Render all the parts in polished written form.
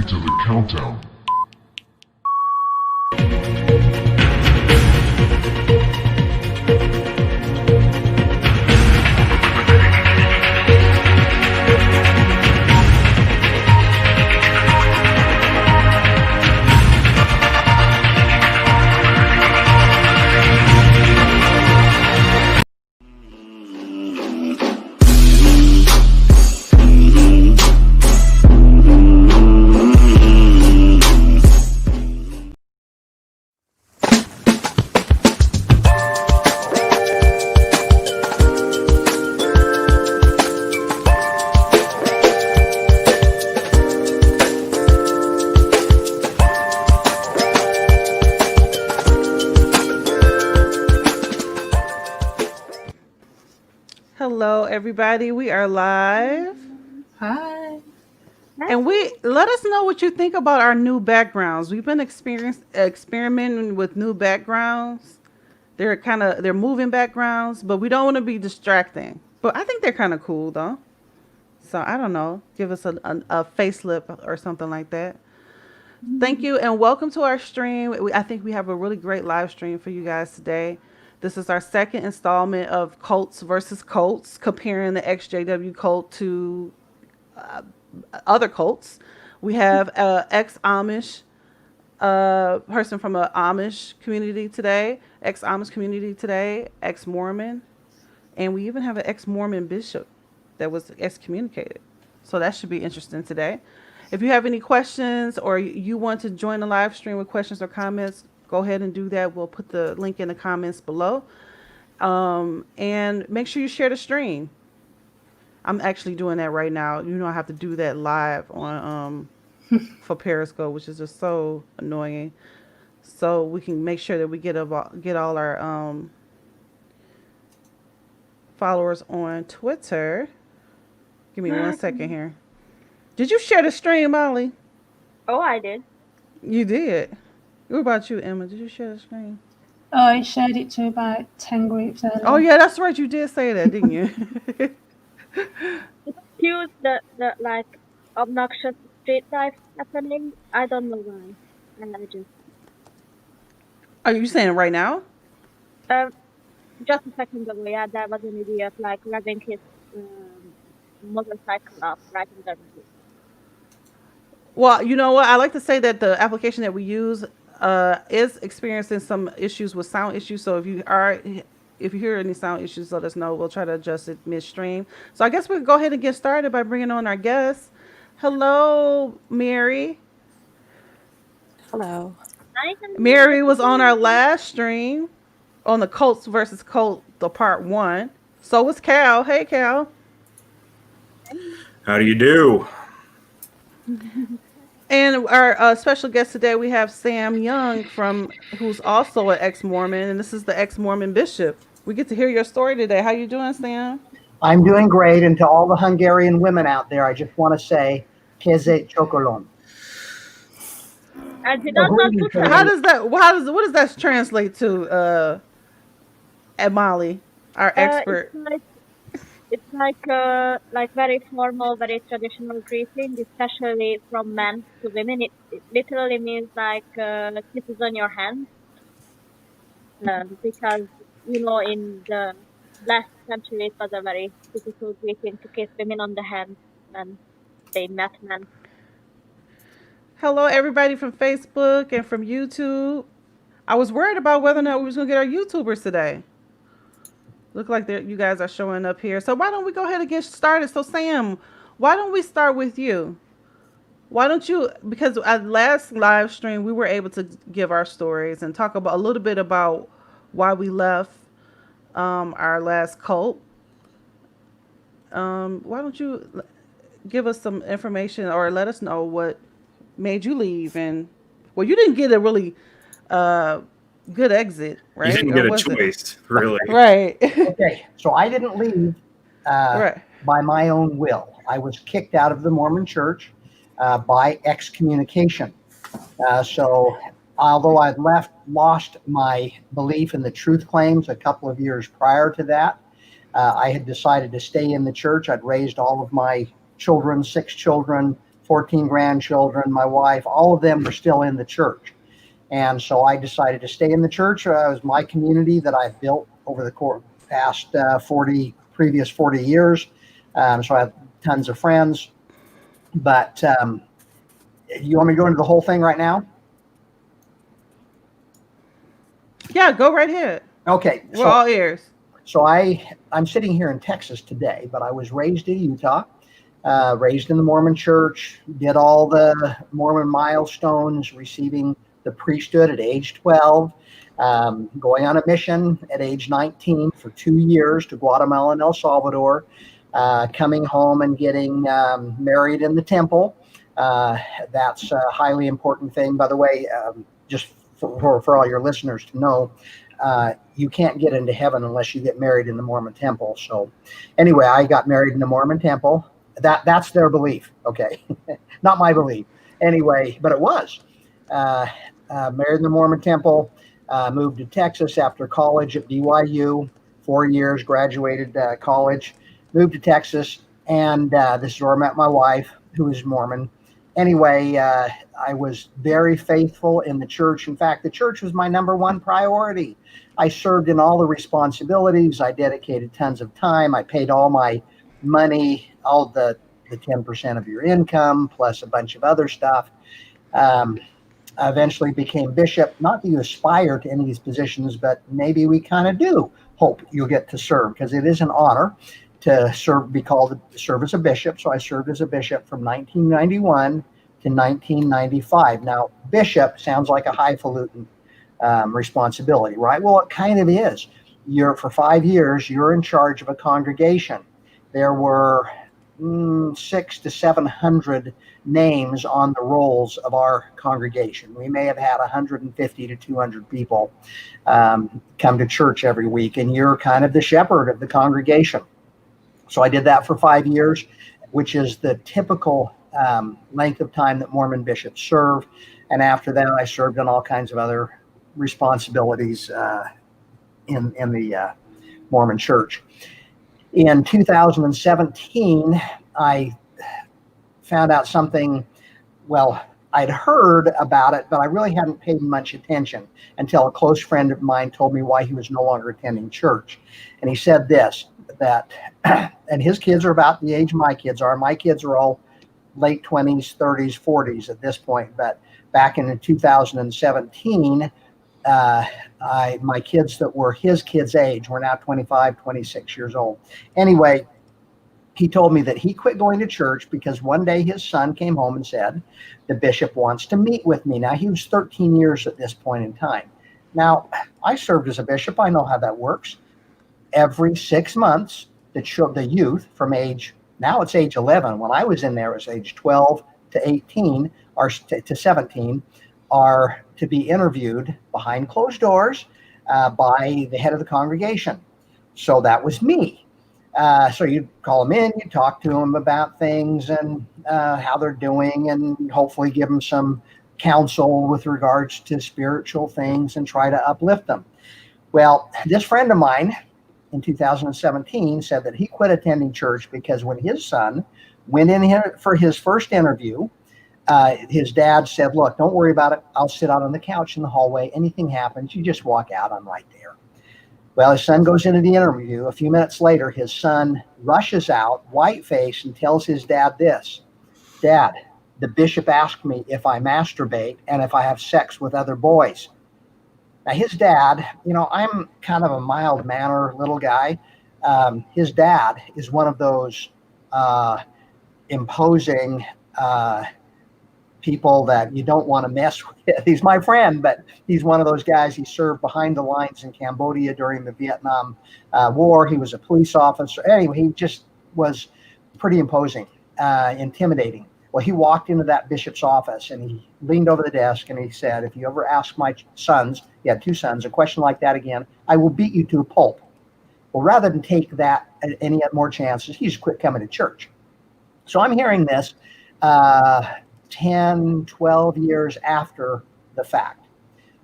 to the countdown. Hello, everybody. We are live. Hi. And let us know what you think about our new backgrounds. We've been experimenting with new backgrounds. They're moving backgrounds, but we don't want to be distracting. But I think they're kind of cool though. So I don't know. Give us a facelift or something like that. Thank you and welcome to our stream. I think we have a really great live stream for you guys today. This is our second installment of Cults versus Cults, comparing the XJW cult to other cults. We have ex-Amish person from an Amish community today, ex-Amish community today, ex-Mormon, and we even have an ex-Mormon bishop that was excommunicated. So that should be interesting today. If you have any questions or you want to join the live stream with questions or comments, go ahead and do that. We'll put the link in the comments below. And make sure you share the stream. I'm actually doing that right now. You know, I have to do that live on for Periscope, which is just so annoying. So we can make sure that we get all our followers on Twitter. Give me 1 second here. Did you share the stream, Molly? Oh, I did. You did. What about you, Emma? Did you share the screen? Oh, I shared it to about 10 groups earlier. Oh, yeah, that's right. You did say that, didn't you? Excuse the like obnoxious street life happening. I don't know why. And I just Are you saying it right now? just a second ago, yeah, there was an idiot like revving his motorcycle up right in the road. Well, you know what? I like to say that the application that we use is experiencing some issues with sound issues. So if you hear any sound issues, let us know. We'll try to adjust it midstream. So I guess we can go ahead and get started by bringing on our guests. Hello, Mary. Hello. Mary was on our last stream on the Cults versus Cult, the part 1. So was Cal. Hey, Cal. How do you do? And our special guest today, we have Sam Young, who's also an ex-Mormon, and this is the ex-Mormon bishop. We get to hear your story today. How you doing, Sam? I'm doing great, and to all the Hungarian women out there, I just want to say, Keze Chokolon. I did not know to what does that translate to, Molly, our expert? It's like very formal, very traditional greeting, especially from men to women. It literally means like kisses on your hand, because in the last century it was a very typical greeting to kiss women on the hand when they met men. Hello, everybody from Facebook and from YouTube. I was worried about whether or not we was gonna get our YouTubers today. Look like you guys are showing up here. So why don't we go ahead and get started? So Sam, why don't we start with you? Why don't you, because at last live stream, we were able to give our stories and talk about a little bit about why we left our last cult. Why don't you give us some information or let us know what made you leave? And well, you didn't get a really good exit, right? You didn't get a choice, really. Right. Okay, so I didn't leave by my own will. I was kicked out of the Mormon Church by excommunication. So although I'd lost my belief in the truth claims a couple of years prior to that, I had decided to stay in the church. I'd raised all of my children, 6 children, 14 grandchildren, my wife, all of them were still in the church. And so I decided to stay in the church. It was my community that I've built over the past previous 40 years. So I have tons of friends. But you want me to go into the whole thing right now? Yeah, go right ahead. Okay. We're all ears. So I'm sitting here in Texas today, but I was raised in Utah, raised in the Mormon church, did all the Mormon milestones, receiving the priesthood at age 12, going on a mission at age 19 for 2 years to Guatemala and El Salvador, coming home and getting married in the temple. That's a highly important thing, by the way, just for all your listeners to know. You can't get into heaven unless you get married in the Mormon temple. So anyway, I got married in the Mormon temple. That's their belief. Okay. Not my belief. Anyway, but it was. Married in the Mormon temple, moved to Texas after college at BYU, 4 years, graduated college, moved to Texas. And this is where I met my wife, who is Mormon. Anyway, I was very faithful in the church. In fact, the church was my number one priority. I served in all the responsibilities. I dedicated tons of time. I paid all my money, all the 10% of your income, plus a bunch of other stuff. I eventually became bishop. Not that you aspire to any of these positions, but maybe we kind of do hope you'll get to serve, because it is an honor to serve as a bishop. So I served as a bishop from 1991 to 1995. Now, bishop sounds like a highfalutin responsibility, right? Well, it kind of is. For 5 years, you're in charge of a congregation. There were 600 to 700 names on the rolls of our congregation. We may have had 150 to 200 people come to church every week, and you're kind of the shepherd of the congregation. So I did that for 5 years, which is the typical length of time that Mormon bishops serve. And after that, I served in all kinds of other responsibilities in the Mormon church. In 2017, I found out something. Well, I'd heard about it, but I really hadn't paid much attention until a close friend of mine told me why he was no longer attending church. And he said this, that, and his kids are about the age my kids are. My kids are all late 20s, 30s, 40s at this point. But back in 2017, my kids that were his kids' age were now 25, 26 years old. Anyway, he told me that he quit going to church because one day his son came home and said, the bishop wants to meet with me. Now, he was 13 years at this point in time. Now, I served as a bishop. I know how that works. Every 6 months, the youth from now it's age 11. When I was in there, it was age 12 to 18 or to 17, are to be interviewed behind closed doors by the head of the congregation. So that was me. So you'd call them in, you'd talk to them about things and how they're doing, and hopefully give them some counsel with regards to spiritual things and try to uplift them. Well, this friend of mine in 2017 said that he quit attending church because when his son went in here for his first interview, his dad said, look, don't worry about it. I'll sit out on the couch in the hallway. Anything happens, you just walk out. I'm right there. Well, his son goes into the interview. A few minutes later, his son rushes out, white-faced, and tells his dad this, Dad, the bishop asked me if I masturbate and if I have sex with other boys. Now, his dad, I'm kind of a mild-mannered little guy. His dad is one of those imposing people that you don't want to mess with. He's my friend, but he's one of those guys. He served behind the lines in Cambodia during the Vietnam War. He was a police officer. Anyway, he just was pretty imposing, intimidating. Well, he walked into that bishop's office and he leaned over the desk and he said, if you ever ask my sons, he had 2 sons, a question like that again, I will beat you to a pulp. Well, rather than take that any more chances, he just quit coming to church. So I'm hearing this 10, 12 years after the fact.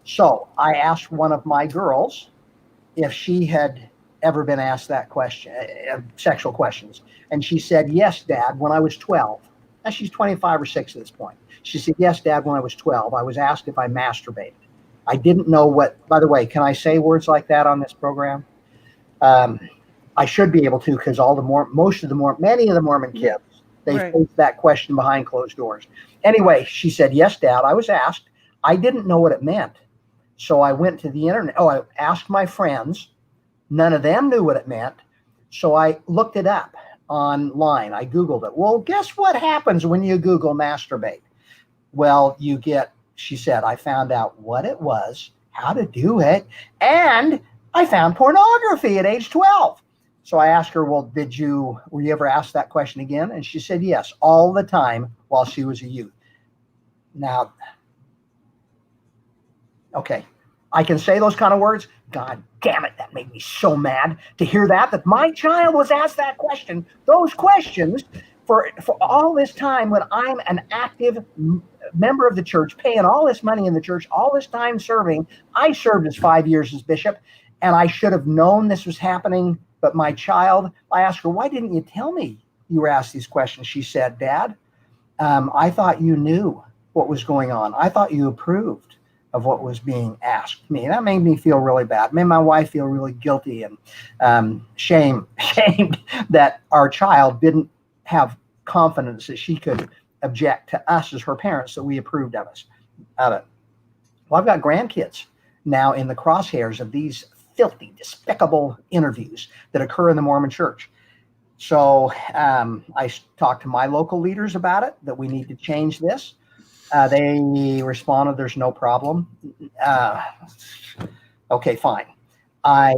So I asked one of my girls if she had ever been asked that question, sexual questions. And she said, yes, Dad, when I was 12. Now she's 25 or 6 at this point. She said, yes, Dad, when I was 12, I was asked if I masturbated. I didn't know what, by the way, can I say words like that on this program? I should be able to, because many of the Mormon kids, they face that question behind closed doors. Anyway, she said, yes, Dad, I was asked. I didn't know what it meant. So I went to the internet. I asked my friends. None of them knew what it meant. So I looked it up online. I Googled it. Well, guess what happens when you Google masturbate? Well, she said, I found out what it was, how to do it, and I found pornography at age 12. So I asked her, well, were you ever asked that question again? And she said, yes, all the time while she was a youth. Now, okay, I can say those kind of words. God damn it, that made me so mad to hear that my child was asked that question, those questions for all this time when I'm an active member of the church, paying all this money in the church, all this time serving. I served as 5 years as bishop, and I should have known this was happening. But my child, I asked her, why didn't you tell me you were asked these questions? She said, Dad, I thought you knew what was going on. I thought you approved of what was being asked me. That made me feel really bad. It made my wife feel really guilty and shamed that our child didn't have confidence that she could object to us as her parents, that we approved of it. Well, I've got grandkids now in the crosshairs of these filthy, despicable interviews that occur in the Mormon church. So I talked to my local leaders about it, that we need to change this. They responded, there's no problem. Okay, fine. I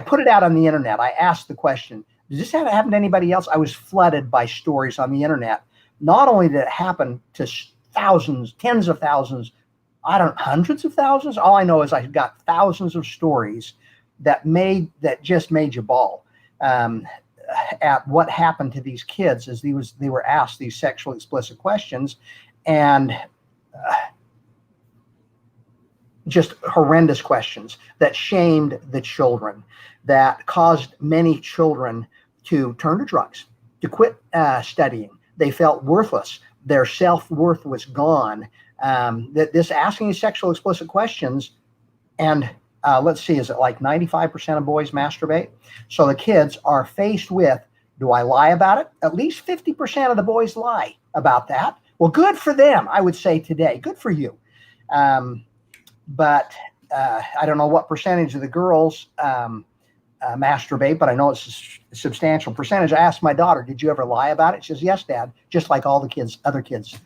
put it out on the internet. I asked the question, does this happen to anybody else? I was flooded by stories on the internet. Not only did it happen to thousands, tens of thousands, hundreds of thousands. All I know is I got thousands of stories that just made you bawl at what happened to these kids as they were asked these sexually explicit questions, and just horrendous questions that shamed the children, that caused many children to turn to drugs, to quit studying. They felt worthless. Their self-worth was gone. This asking sexual explicit questions, and let's see, is it like 95% of boys masturbate? So the kids are faced with, do I lie about it? At least 50% of the boys lie about that. Well, good for them, I would say today. Good for you. But I don't know what percentage of the girls masturbate, but I know it's a substantial percentage. I asked my daughter, did you ever lie about it? She says, yes, Dad, just like all the other kids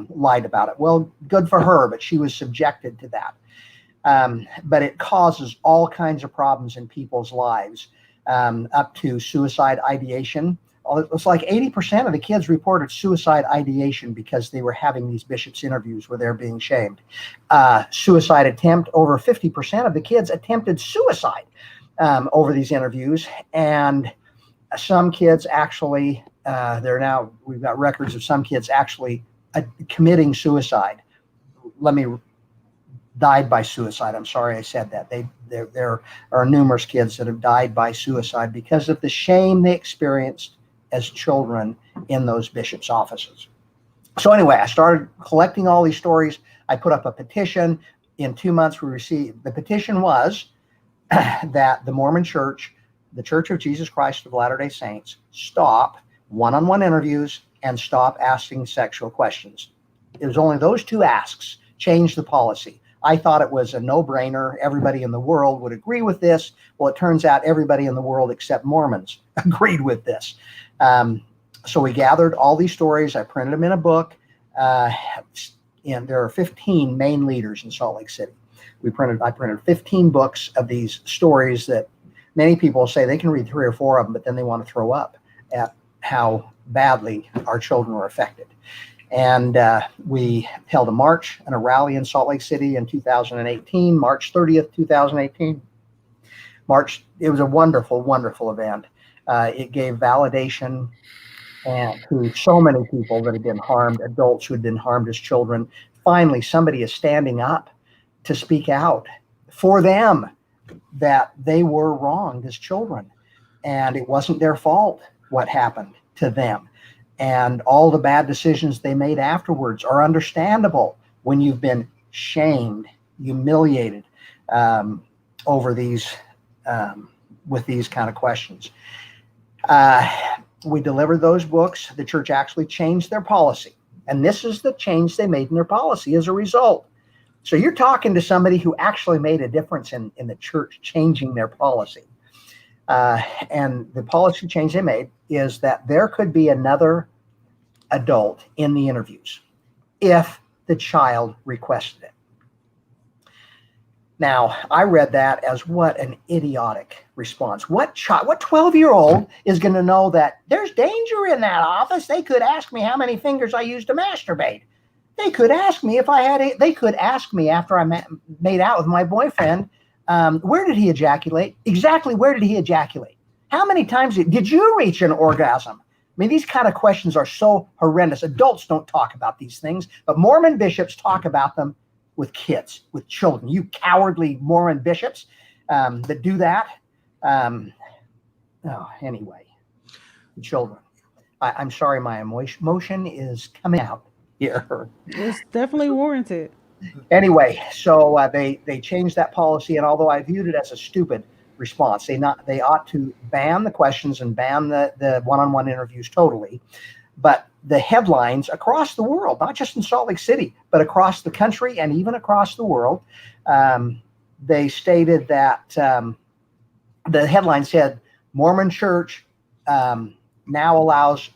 lied about it. Well, good for her, but she was subjected to that. But it causes all kinds of problems in people's lives, up to suicide ideation. It was like 80% of the kids reported suicide ideation because they were having these bishops' interviews where they're being shamed. Suicide attempt, over 50% of the kids attempted suicide over these interviews. And some kids actually, we've got records of some kids actually committing suicide. Died by suicide. I'm sorry I said that. There are numerous kids that have died by suicide because of the shame they experienced as children in those bishops' offices. So anyway, I started collecting all these stories. I put up a petition. In 2 months, the petition was that the Mormon Church, the Church of Jesus Christ of Latter-day Saints, stop one-on-one interviews and stop asking sexual questions. It was only those two asks changed the policy. I thought it was a no-brainer. Everybody in the world would agree with this. Well, it turns out everybody in the world except Mormons agreed with this. So we gathered all these stories. I printed them in a book. And there are 15 main leaders in Salt Lake City. I printed 15 books of these stories that many people say they can read 3 or 4 of them, but then they want to throw up at how badly our children were affected. And we held a march and a rally in Salt Lake City in 2018, March 30th, 2018. It was a wonderful, wonderful event. It gave validation to so many people that had been harmed, adults who had been harmed as children. Finally, somebody is standing up to speak out for them that they were wronged as children. And it wasn't their fault what happened to them. And all the bad decisions they made afterwards are understandable when you've been shamed, humiliated over these, with these kind of questions. We delivered those books. The church actually changed their policy. And this is the change they made in their policy as a result. So you're talking to somebody who actually made a difference in the church changing their policy. And the policy change they made is that there could be another adult in the interviews if the child requested it. Now, I read that as what an idiotic response. What 12-year-old is going to know that there's danger in that office? They could ask me how many fingers I used to masturbate. They could ask me if I had they could ask me after I made out with my boyfriend, where did he ejaculate? Exactly where did he ejaculate? How many times did you reach an orgasm? I mean, these kind of questions are so horrendous. Adults don't talk about these things, but Mormon bishops talk about them with kids, with children. You cowardly Mormon bishops that do that. Anyway, children. I'm sorry, my emotion is coming out here. It's definitely warranted. Anyway, so they changed that policy, and although I viewed it as a stupid response, they ought to ban the questions and ban the one-on-one interviews totally. But the headlines across the world, not just in Salt Lake City, but across the country and even across the world, they stated that the headline said Mormon Church now allows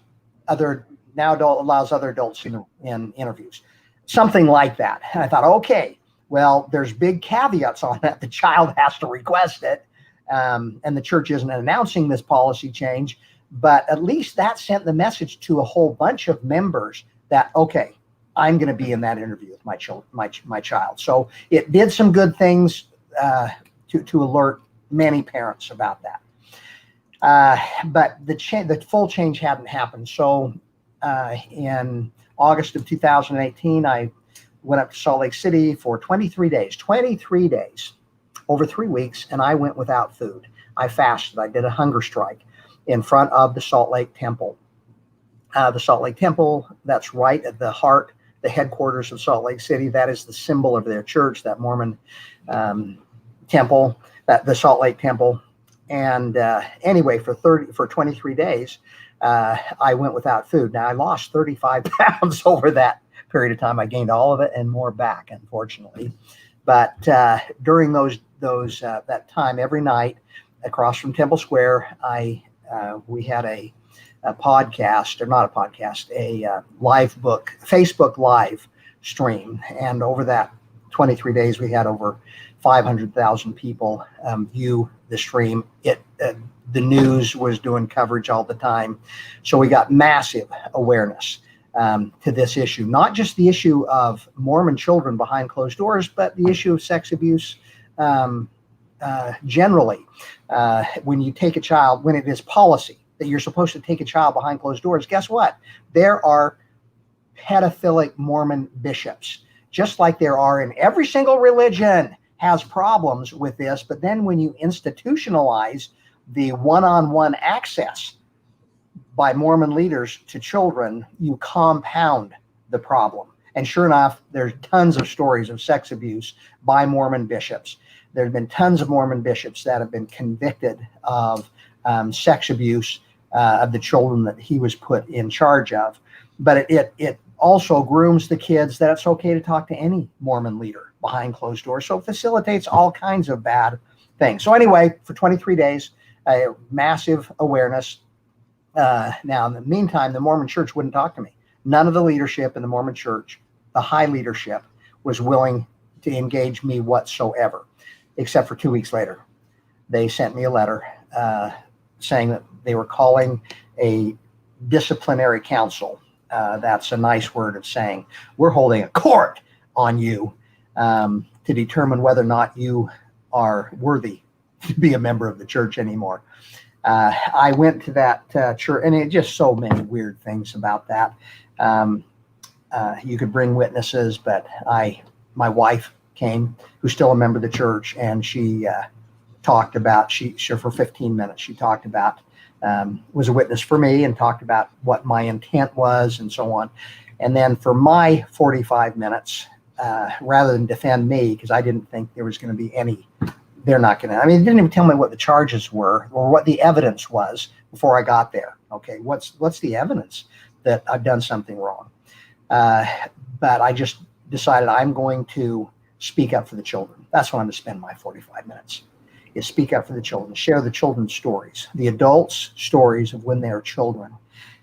other adults in interviews, something like that. And I thought, okay, well, there's big caveats on that. The child has to request it, and the church isn't announcing this policy change. But at least that sent the message to a whole bunch of members that, okay, I'm going to be in that interview with my child. So it did some good things to alert many parents about that. But the full change hadn't happened. So in August of 2018, I went up to Salt Lake City for 23 days, over 3 weeks, and I went without food. I fasted. I did a hunger strike in front of the Salt Lake Temple. The Salt Lake Temple, that's right at the heart, the headquarters of Salt Lake City. That is the symbol of their church, that Mormon temple, the Salt Lake Temple. And anyway, for 23 days, I went without food. Now, I lost 35 pounds over that period of time. I gained all of it and more back, unfortunately. But during that time, every night across from Temple Square, we had a podcast, or not a podcast, a Facebook live stream. And over that 23 days, we had over 500,000 people view the stream. The news was doing coverage all the time. So we got massive awareness to this issue, not just the issue of Mormon children behind closed doors, but the issue of sex abuse generally. When you take a child, when it is policy that you're supposed to take a child behind closed doors, guess what? There are pedophilic Mormon bishops, just like there are in every single religion has problems with this. But then when you institutionalize the one-on-one access by Mormon leaders to children, you compound the problem. And sure enough, there's tons of stories of sex abuse by Mormon bishops. There have been tons of Mormon bishops that have been convicted of sex abuse of the children that he was put in charge of. But it also grooms the kids that it's okay to talk to any Mormon leader behind closed doors. So it facilitates all kinds of bad things. So anyway, for 23 days, massive awareness. Now, in the meantime, the Mormon Church wouldn't talk to me. None of the leadership in the Mormon Church, the high leadership, was willing to engage me whatsoever, except for 2 weeks later. They sent me a letter saying that they were calling a disciplinary council. That's a nice word of saying we're holding a court on you to determine whether or not you are worthy to be a member of the church anymore. I went to that church, and it just so many weird things about that. You could bring witnesses, but my wife came, who's still a member of the church, and she talked about, for 15 minutes, she talked about was a witness for me and talked about what my intent was and so on. And then for my 45 minutes, rather than defend me, because I didn't think there was going to be any, they're not going to, I mean, they didn't even tell me what the charges were or what the evidence was before I got there. Okay, what's the evidence that I've done something wrong? But I just decided I'm going to speak up for the children. That's what I'm going to spend my 45 minutes, is speak up for the children, share the children's stories, the adults' stories of when they were children,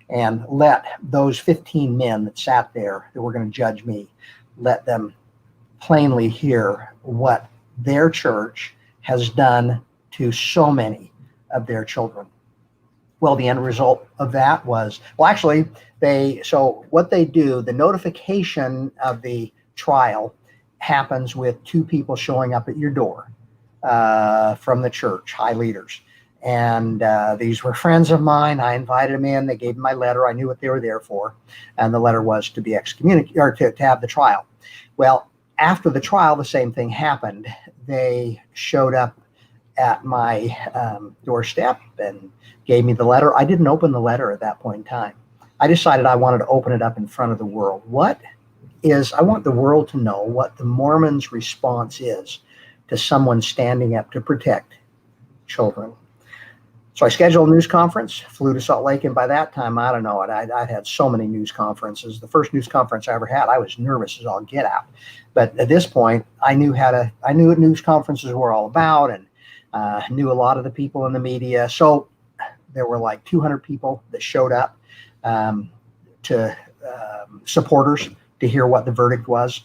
and let those 15 men that sat there that were going to judge me, let them plainly hear what their church has done to so many of their children. Well, the end result of that was, well, actually, what they do, the notification of the trial happens with two people showing up at your door from the church, high leaders. And these were friends of mine. I invited them in. They gave me my letter. I knew what they were there for. And the letter was to be excommunicated, or to have the trial. Well, after the trial, the same thing happened. They showed up at my doorstep and gave me the letter. I didn't open the letter at that point in time. I decided I wanted to open it up in front of the world. I want the world to know what the Mormons' response is to someone standing up to protect children. So I scheduled a news conference, flew to Salt Lake, and by that time, I don't know, I'd had so many news conferences. The first news conference I ever had, I was nervous as all get out. But at this point, I knew what news conferences were all about, and knew a lot of the people in the media. So there were like 200 people that showed up to supporters to hear what the verdict was.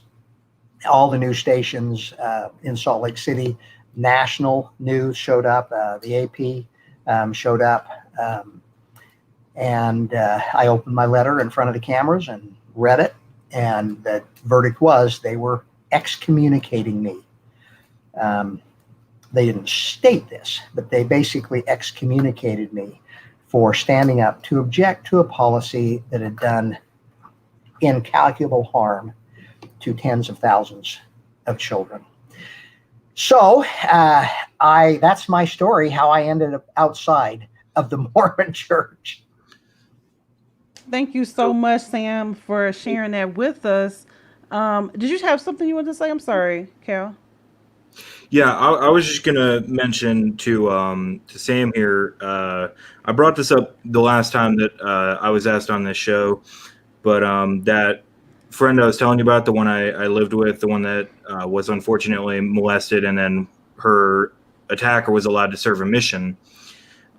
All the news stations in Salt Lake City, national news showed up, the AP showed up, and I opened my letter in front of the cameras and read it, and the verdict was they were excommunicating me. They didn't state this, but they basically excommunicated me for standing up to object to a policy that had done incalculable harm to tens of thousands of children. So that's my story, how I ended up outside of the Mormon church. Thank you so much, Sam, for sharing that with us. Did you have something you wanted to say? I'm sorry, Cal. Yeah, I was just gonna mention to Sam here. I brought this up the last time that I was asked on this show, but that friend I was telling you about, the one I lived with, the one that was unfortunately molested, and then her attacker was allowed to serve a mission.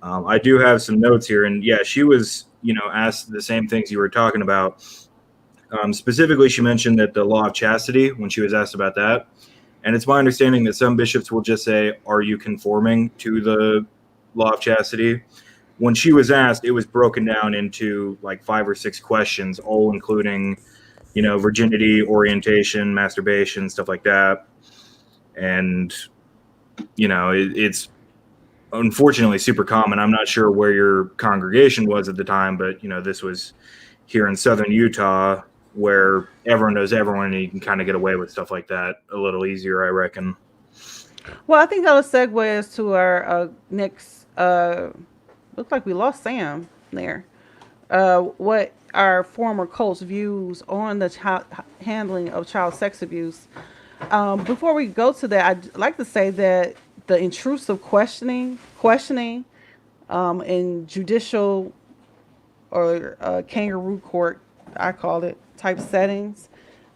I do have some notes here, and yeah, she was asked the same things you were talking about. Specifically, she mentioned that the law of chastity, when she was asked about that. And it's my understanding that some bishops will just say, are you conforming to the law of chastity? When she was asked, it was broken down into like 5 or 6 questions, all including, virginity, orientation, masturbation, stuff like that. And, it's unfortunately super common. I'm not sure where your congregation was at the time, but, this was here in southern Utah, where everyone knows everyone, and you can kind of get away with stuff like that a little easier, I reckon. Well, I think that'll segue us to our next. Looks like we lost Sam there. What our former cult's views on the handling of child sex abuse. Before we go to that, I'd like to say that the intrusive questioning in judicial or kangaroo court, I call it, type settings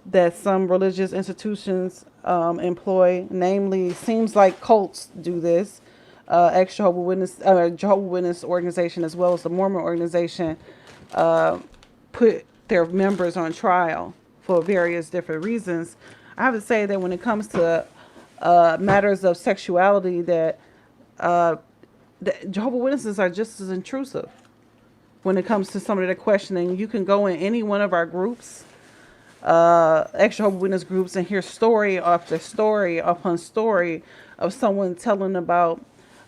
that some religious institutions employ. Namely, seems like cults do this. Jehovah's Witness organization, as well as the Mormon organization, put their members on trial for various different reasons. I have to say that when it comes to matters of sexuality, that the Jehovah's Witnesses are just as intrusive. When it comes to some of the questioning, you can go in any one of our groups, Jehovah's Witness groups, and hear story after story upon story of someone telling about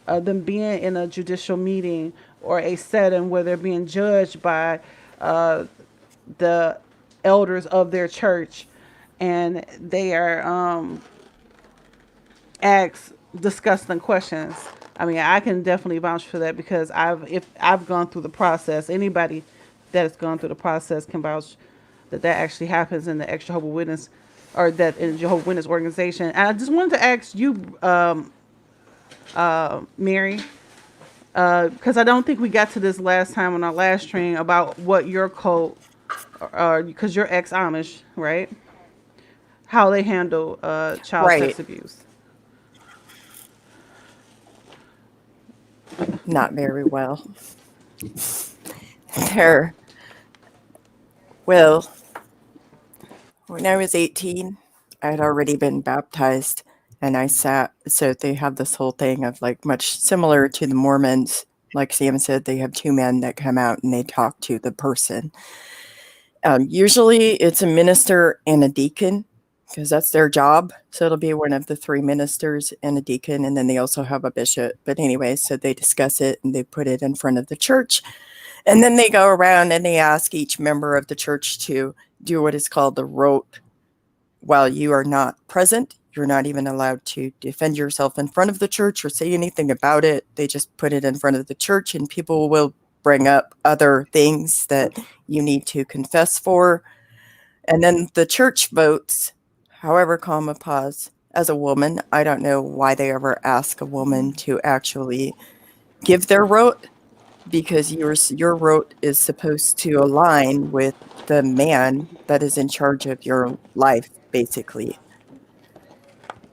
them being in a judicial meeting or a setting where they're being judged by the elders of their church, and they are asked disgusting questions I mean, I can definitely vouch for that because I've gone through the process. Anybody that has gone through the process can vouch that actually happens in the Jehovah's Witness, or that in Jehovah's Witness organization. And I just wanted to ask you, Mary, because I don't think we got to this last time on our last training about what your cult, because you're ex-Amish, right? How they handle child Right. sex abuse. Not very well. They're, well, when I was 18, I had already been baptized, and so they have this whole thing of like much similar to the Mormons. Like Sam said, they have two men that come out and they talk to the person. Usually it's a minister and a deacon, because that's their job. So it'll be one of the three ministers and a deacon, and then they also have a bishop. But anyway, so they discuss it and they put it in front of the church. And then they go around and they ask each member of the church to do what is called the rote. While you are not present, you're not even allowed to defend yourself in front of the church or say anything about it. They just put it in front of the church, and people will bring up other things that you need to confess for. And then the church votes. However, comma, pause. As a woman, I don't know why they ever ask a woman to actually give their rote, because your rote is supposed to align with the man that is in charge of your life, basically.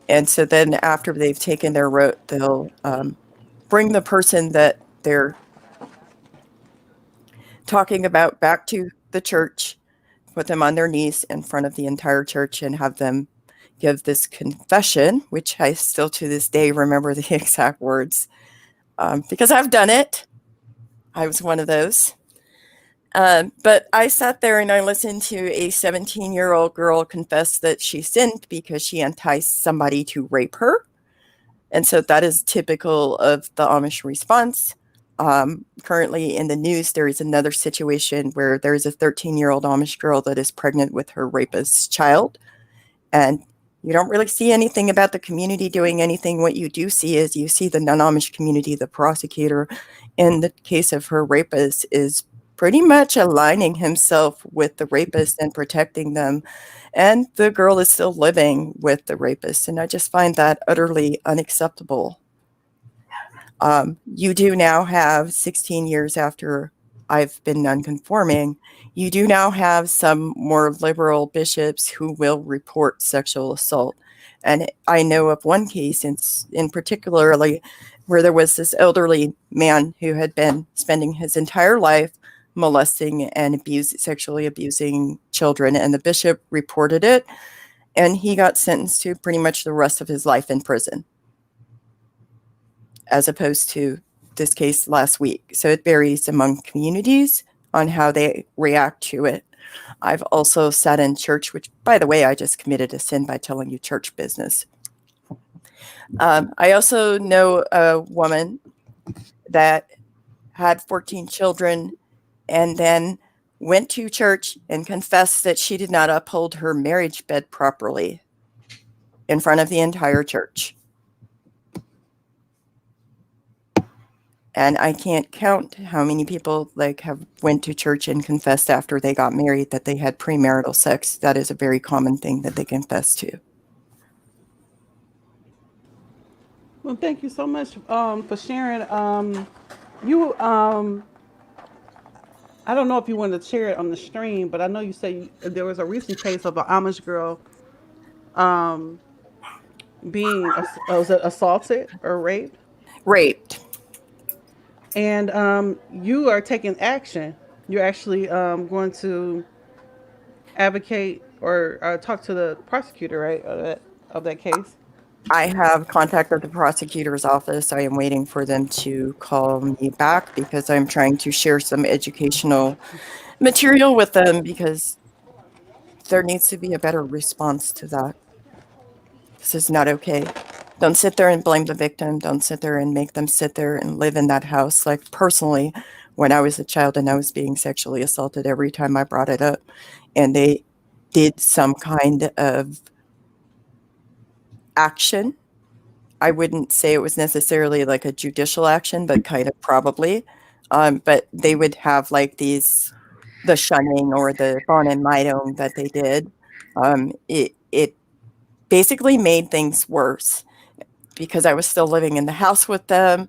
And so then after they've taken their rote, they'll bring the person that they're talking about back to the church, put them on their knees in front of the entire church, and have them give this confession, which I still to this day remember the exact words, because I've done it. I was one of those. But I sat there and I listened to a 17-year-old girl confess that she sinned because she enticed somebody to rape her. And so that is typical of the Amish response. Currently in the news, there is another situation where there is a 13-year-old Amish girl that is pregnant with her rapist's child. And you don't really see anything about the community doing anything. What you do see is you see the non-Amish community, the prosecutor, in the case of her rapist, is pretty much aligning himself with the rapist and protecting them. And the girl is still living with the rapist. And I just find that utterly unacceptable. You do now have, 16 years after I've been nonconforming, you do now have some more liberal bishops who will report sexual assault. And I know of one case in particularly where there was this elderly man who had been spending his entire life molesting and sexually abusing children, and the bishop reported it, and he got sentenced to pretty much the rest of his life in prison, as opposed to this case last week. So it varies among communities on how they react to it. I've also sat in church, which, by the way, I just committed a sin by telling you church business. I also know a woman that had 14 children and then went to church and confessed that she did not uphold her marriage bed properly in front of the entire church. And I can't count how many people have went to church and confessed after they got married that they had premarital sex. That is a very common thing that they confess to. Well, thank you so much for sharing. I don't know if you wanted to share it on the stream, but I know you said there was a recent case of an Amish girl being was it assaulted or raped? Raped. And you are taking action. You're actually going to advocate or talk to the prosecutor, right, of that case? I have contacted the prosecutor's office. I am waiting for them to call me back because I'm trying to share some educational material with them, because there needs to be a better response to that. This is not okay. Don't sit there and blame the victim. Don't sit there and make them sit there and live in that house. Like, personally, when I was a child and I was being sexually assaulted, every time I brought it up and they did some kind of action, I wouldn't say it was necessarily like a judicial action, but kind of probably. But they would have like the shunning or the bon and midong that they did. It basically made things worse because I was still living in the house with them.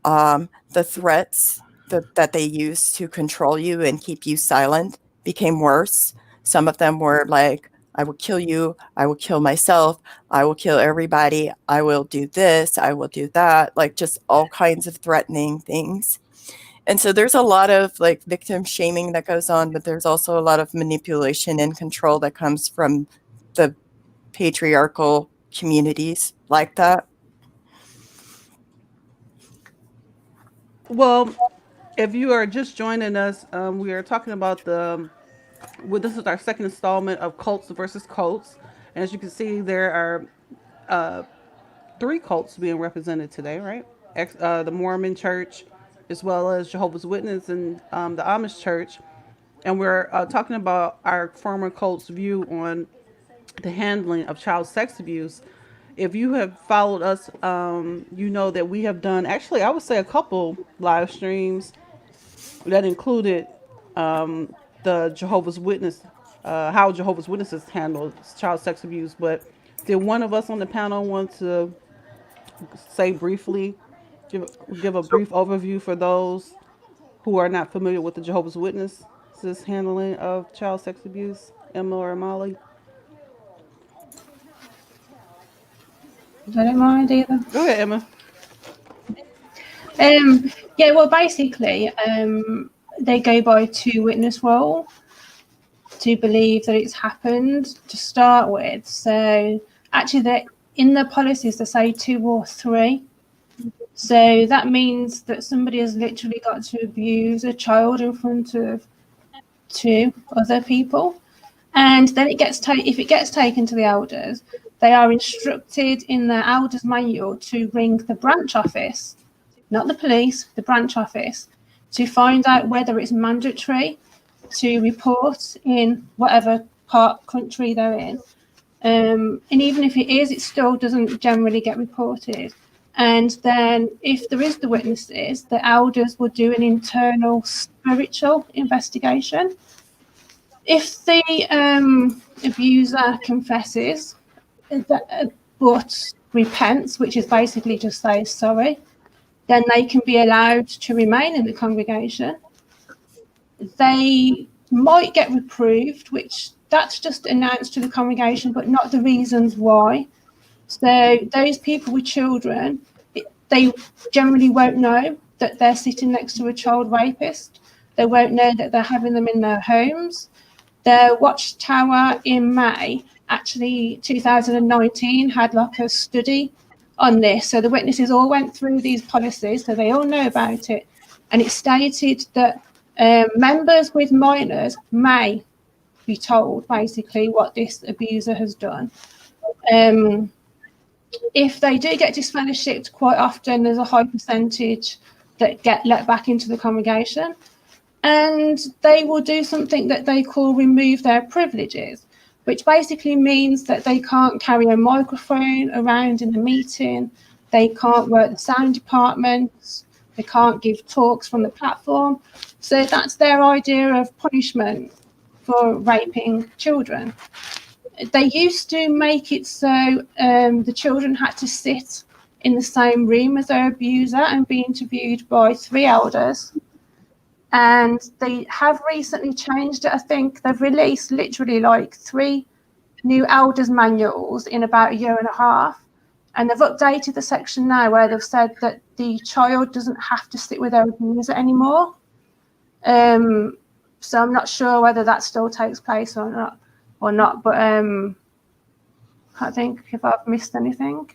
The threats that they used to control you and keep you silent became worse. Some of them were like, I will kill you, I will kill myself, I will kill everybody, I will do this, I will do that, like just all kinds of threatening things. And so there's a lot of like victim shaming that goes on, but there's also a lot of manipulation and control that comes from the patriarchal communities like that. Well, if you are just joining us, we are talking about this is our second installment of cults versus cults. And as you can see, there are 3 cults being represented today, right? The Mormon Church, as well as Jehovah's Witness and the Amish Church. And we're talking about our former cult's view on the handling of child sex abuse. If you have followed us, you know that we have done, actually, I would say a couple live streams that included the Jehovah's Witness, how Jehovah's Witnesses handle child sex abuse. But did one of us on the panel want to say briefly, give a brief overview for those who are not familiar with the Jehovah's Witnesses handling of child sex abuse? Emma or Molly? I don't mind either. Go ahead, Emma. Yeah, well, basically, they go by 2 witness rule to believe that it's happened to start with. So actually, in their policies, they say 2 or 3. So that means that somebody has literally got to abuse a child in front of 2 other people. And then if it gets taken to the elders, they are instructed in their elders manual to ring the branch office, not the police, the branch office, to find out whether it's mandatory to report in whatever country they're in. And even if it is, it still doesn't generally get reported. And then if there is the witnesses, the elders will do an internal spiritual investigation. If the abuser confesses but repents, which is basically just say sorry, then they can be allowed to remain in the congregation. They might get reproved, which that's just announced to the congregation, but not the reasons why. So those people with children, they generally won't know that they're sitting next to a child rapist. They won't know that they're having them in their homes. The Watchtower in May, actually 2019, had like a study on this. So the witnesses all went through these policies, so they all know about it. And it stated that members with minors may be told basically what this abuser has done. If they do get disfellowshipped, quite often there's a high percentage that get let back into the congregation. And they will do something that they call remove their privileges, which basically means that they can't carry a microphone around in the meeting, they can't work the sound departments, they can't give talks from the platform. So that's their idea of punishment for raping children. They used to make it so the children had to sit in the same room as their abuser and be interviewed by 3 elders. And they have recently changed it. I think they've released literally like 3 new elders manuals in about a year and a half. And they've updated the section now where they've said that the child doesn't have to sit with their abuser anymore. So I'm not sure whether that still takes place or not. But I think if I've missed anything.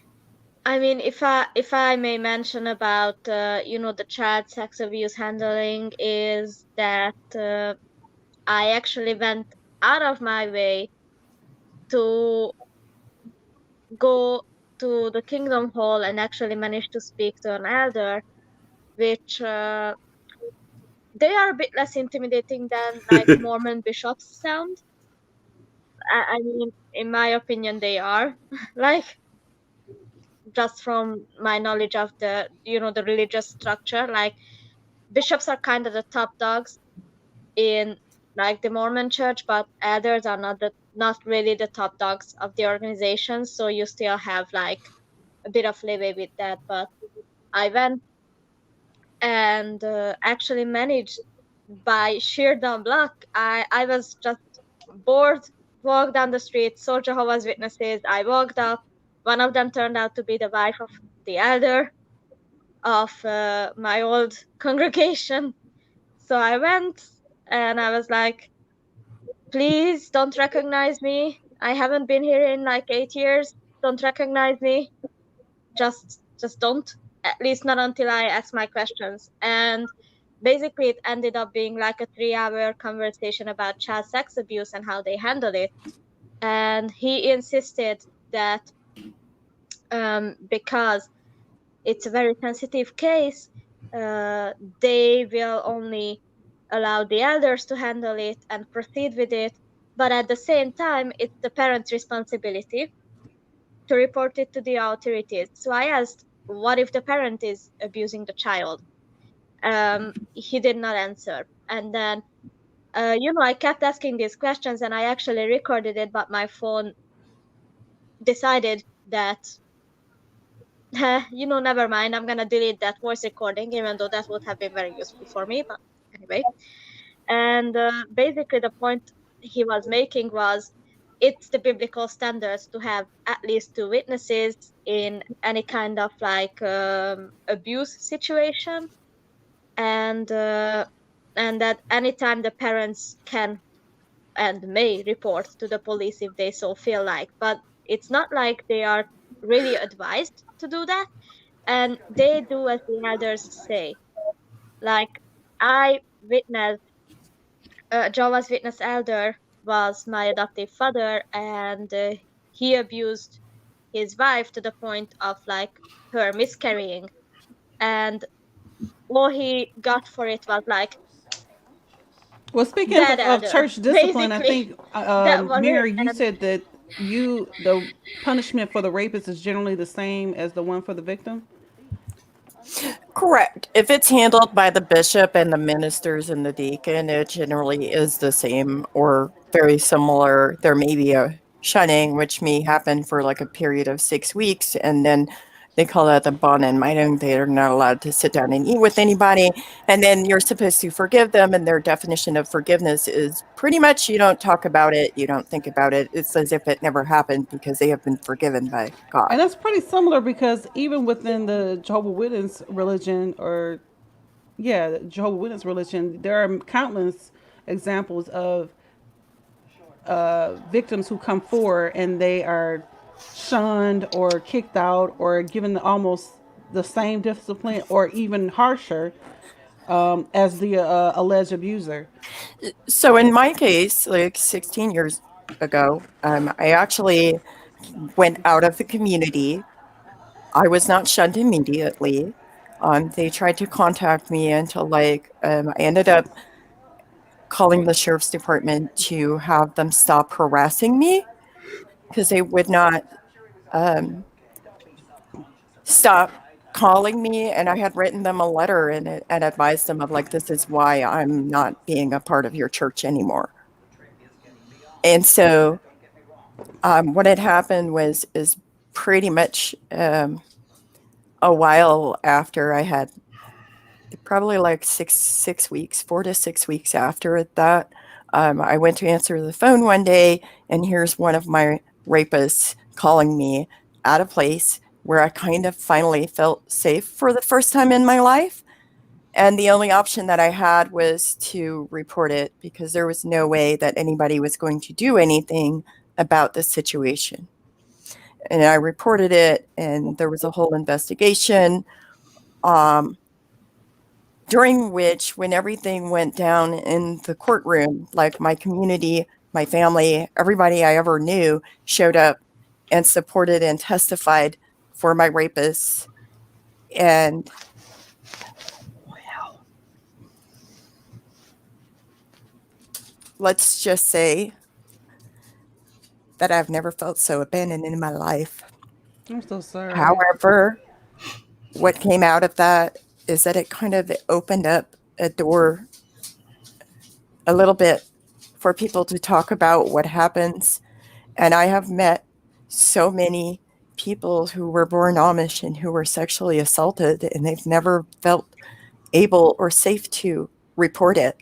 I mean, if I may mention about the child sex abuse handling, is that I actually went out of my way to go to the Kingdom Hall and actually managed to speak to an elder, which they are a bit less intimidating than like Mormon bishops sound. I mean, in my opinion, they are like just from my knowledge of the the religious structure, like bishops are kind of the top dogs in like the Mormon church, but elders are not really the top dogs of the organization. So you still have like a bit of leeway with that. But I went and actually managed by sheer dumb luck. I was just bored, walked down the street, saw Jehovah's Witnesses. I walked up. One of them turned out to be the wife of the elder of my old congregation. So I went and I was like, please don't recognize me. I haven't been here in like 8 years. Don't recognize me. Just don't. At least not until I ask my questions. And basically it ended up being like a 3-hour conversation about child sex abuse and how they handle it. And he insisted that because it's a very sensitive case, they will only allow the elders to handle it and proceed with it. But at the same time, it's the parent's responsibility to report it to the authorities. So I asked, what if the parent is abusing the child? He did not answer. And then, I kept asking these questions and I actually recorded it, but my phone decided that, never mind, I'm going to delete that voice recording, even though that would have been very useful for me. But anyway. And basically the point he was making was, it's the biblical standards to have at least 2 witnesses in any kind of like abuse situation, and that anytime the parents can and may report to the police if they so feel like, but it's not like they are really advised to do that, and they do as the elders say. Like, I witnessed Jehovah's Witness elder was my adoptive father, and he abused his wife to the point of like her miscarrying, and all he got for it was like, Well, speaking dead of elder. church discipline, I Basically, think that was it. Mary, you And said that the punishment for the rapist is generally the same as the one for the victim. Correct. If it's handled by the bishop and the ministers and the deacon, it generally is the same or very similar. There may be a shunning, which may happen for like a period of 6 weeks, and then they call that the bon and meidung. They are not allowed to sit down and eat with anybody, and then you're supposed to forgive them, and their definition of forgiveness is pretty much you don't talk about it, you don't think about it. It's as if it never happened because they have been forgiven by God. And that's pretty similar because even within the Jehovah's Witness religion, the Jehovah's Witness religion, there are countless examples of victims who come forward and they are shunned or kicked out or given almost the same discipline or even harsher as the alleged abuser. So in my case, like 16 years ago, I actually went out of the community. I was not shunned immediately. They tried to contact me until I ended up calling the sheriff's department to have them stop harassing me because they would not stop calling me, and I had written them a letter and advised them of like, this is why I'm not being a part of your church anymore. And so what had happened is pretty much a while after I had, probably like 4 to 6 weeks after that, I went to answer the phone one day, and here's one of my rapists calling me at a place where I kind of finally felt safe for the first time in my life. And the only option that I had was to report it because there was no way that anybody was going to do anything about the situation. And I reported it, and there was a whole investigation. During which, when everything went down in the courtroom, like my community, my family, everybody I ever knew showed up and supported and testified for my rapists. And wow, let's just say that I've never felt so abandoned in my life. I'm so sorry. However, what came out of that is that it kind of opened up a door a little bit for people to talk about what happens. And I have met so many people who were born Amish and who were sexually assaulted, and they've never felt able or safe to report it.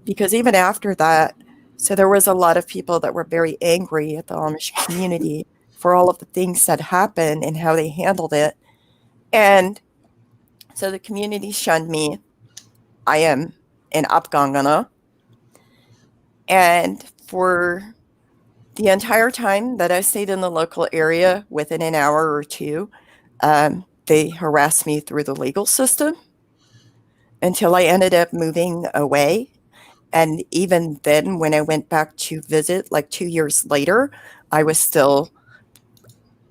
Because even after that, so there was a lot of people that were very angry at the Amish community for all of the things that happened and how they handled it. And so the community shunned me. I am an Apgangana. And for the entire time that I stayed in the local area, within an hour or two, they harassed me through the legal system until I ended up moving away. And even then, when I went back to visit, like 2 years later, I was still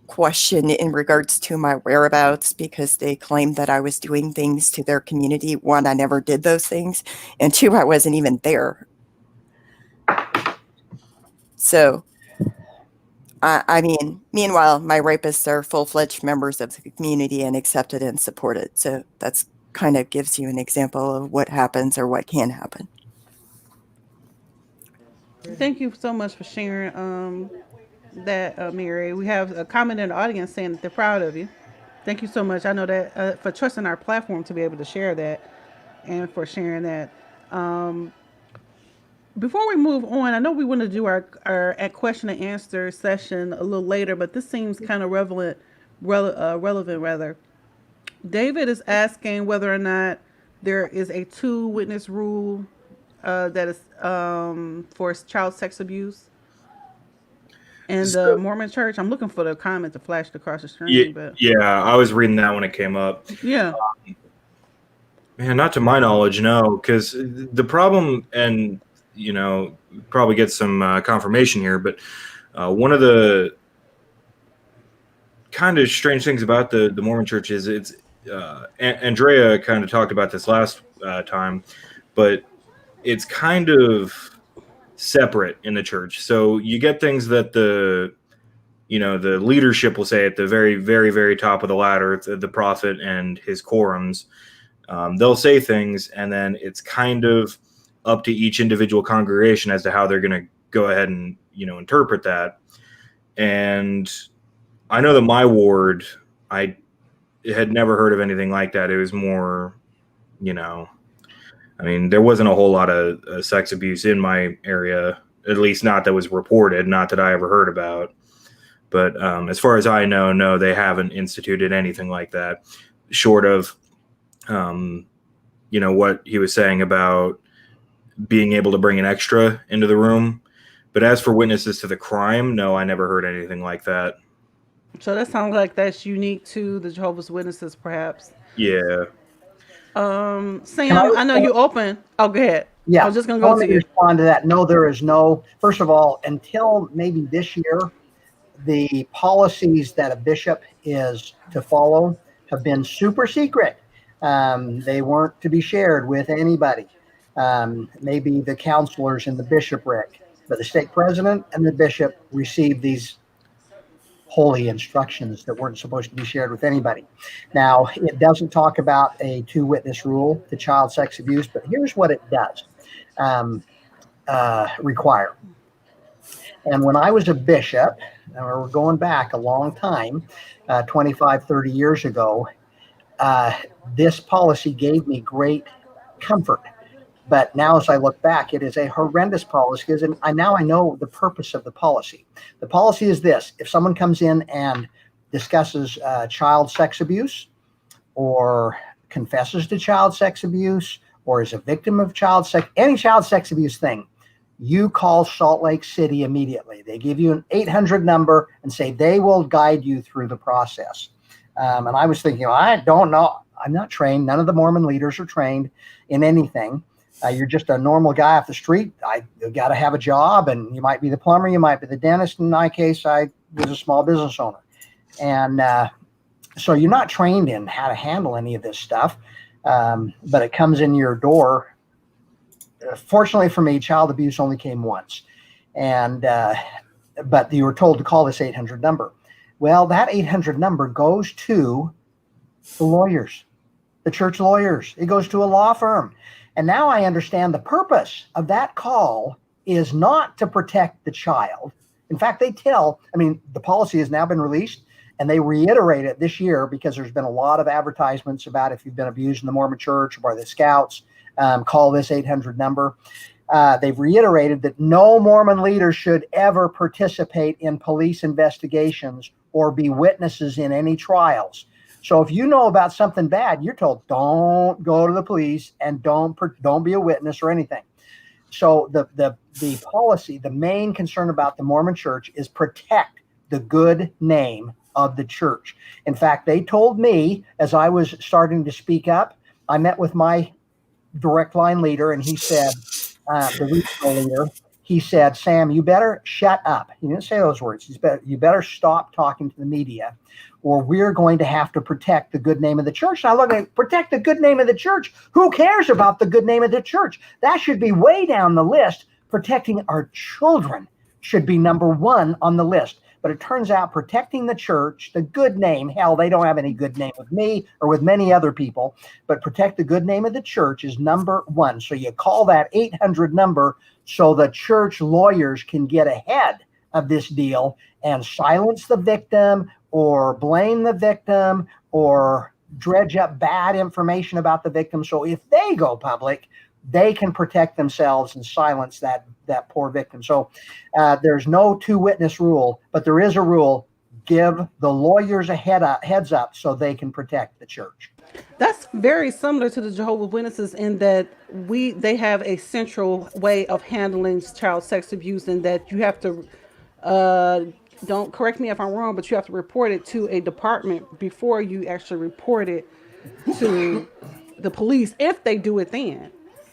questioned in regards to my whereabouts because they claimed that I was doing things to their community. One, I never did those things. And two, I wasn't even there. So, I mean, meanwhile, my rapists are full-fledged members of the community and accepted and supported. So that's kind of gives you an example of what happens or what can happen. Thank you so much for sharing that, Mary. We have a comment in the audience saying that they're proud of you. Thank you so much. I know that for trusting our platform to be able to share that and for sharing that. Before we move on, I know we want to do our question and answer session a little later, but this seems kind of relevant rather. David is asking whether or not there is a 2-witness rule that is for child sex abuse in the Mormon church. I'm looking for the comment to flash across the screen. Yeah, I was reading that when it came up. Yeah. Man, not to my knowledge, no, because the problem, and probably get some confirmation here, but one of the kind of strange things about the Mormon church is it's Andrea kind of talked about this last time, but it's kind of separate in the church. So you get things that the leadership will say at the very, very, very top of the ladder, the prophet and his quorums. They'll say things, and then it's kind of up to each individual congregation as to how they're going to go ahead and interpret that. And I know that my ward, I had never heard of anything like that. It was more, there wasn't a whole lot of sex abuse in my area, at least not that was reported, not that I ever heard about. But as far as I know, no, they haven't instituted anything like that, short of, what he was saying about being able to bring an extra into the room. But as for witnesses to the crime, no, I never heard anything like that. So that sounds like that's unique to the Jehovah's Witnesses, perhaps. Yeah. Sam, I know you open. Oh, go ahead. Yeah. I was just going to go to you. Respond to that. No, there is no. First of all, until maybe this year, the policies that a bishop is to follow have been super secret. They weren't to be shared with anybody. Maybe the counselors in the bishopric, but the stake president and the bishop received these holy instructions that weren't supposed to be shared with anybody. Now, it doesn't talk about a 2-witness rule to child sex abuse, but here's what it does require. And when I was a bishop, and we're going back a long time, 25, 30 years ago, this policy gave me great comfort. But now as I look back, it is a horrendous policy, and now I know the purpose of the policy. The policy is this: if someone comes in and discusses child sex abuse, or confesses to child sex abuse, or is a victim of any child sex abuse thing, you call Salt Lake City immediately. They give you an 800 number and say they will guide you through the process. And I was thinking, I don't know. I'm not trained. None of the Mormon leaders are trained in anything. You're just a normal guy off the street. You got to have a job, and you might be the plumber, you might be the dentist. In my case, I was a small business owner. And so you're not trained in how to handle any of this stuff, but it comes in your door. Fortunately for me, child abuse only came once, but you were told to call this 800 number. Well, that 800 number goes to the lawyers, the church lawyers. It goes to a law firm. And now I understand the purpose of that call is not to protect the child. In fact, the policy has now been released, and they reiterate it this year because there's been a lot of advertisements about if you've been abused in the Mormon church or by the Scouts, call this 800 number. They've reiterated that no Mormon leader should ever participate in police investigations or be witnesses in any trials. So if you know about something bad, you're told, don't go to the police and don't be a witness or anything. So the policy, the main concern about the Mormon church is protect the good name of the church. In fact, they told me as I was starting to speak up, I met with my direct line leader, and he said, the regional leader, he said, Sam, you better shut up. He didn't say those words. You better stop talking to the media, or we're going to have to protect the good name of the church. And I look at protect the good name of the church. Who cares about the good name of the church? That should be way down the list. Protecting our children should be number one on the list. But it turns out protecting the church, the good name, hell, they don't have any good name with me or with many other people, but protect the good name of the church is number one. So you call that 800 number so the church lawyers can get ahead of this deal and silence the victim or blame the victim or dredge up bad information about the victim. So if they go public, they can protect themselves and silence that poor victim. So there's no two-witness rule, but there is a rule: give the lawyers a heads up so they can protect the church. That's very similar to the Jehovah's Witnesses in that they have a central way of handling child sex abuse, and that you have to don't correct me if I'm wrong, but you have to report it to a department before you actually report it to the police, if they do it then.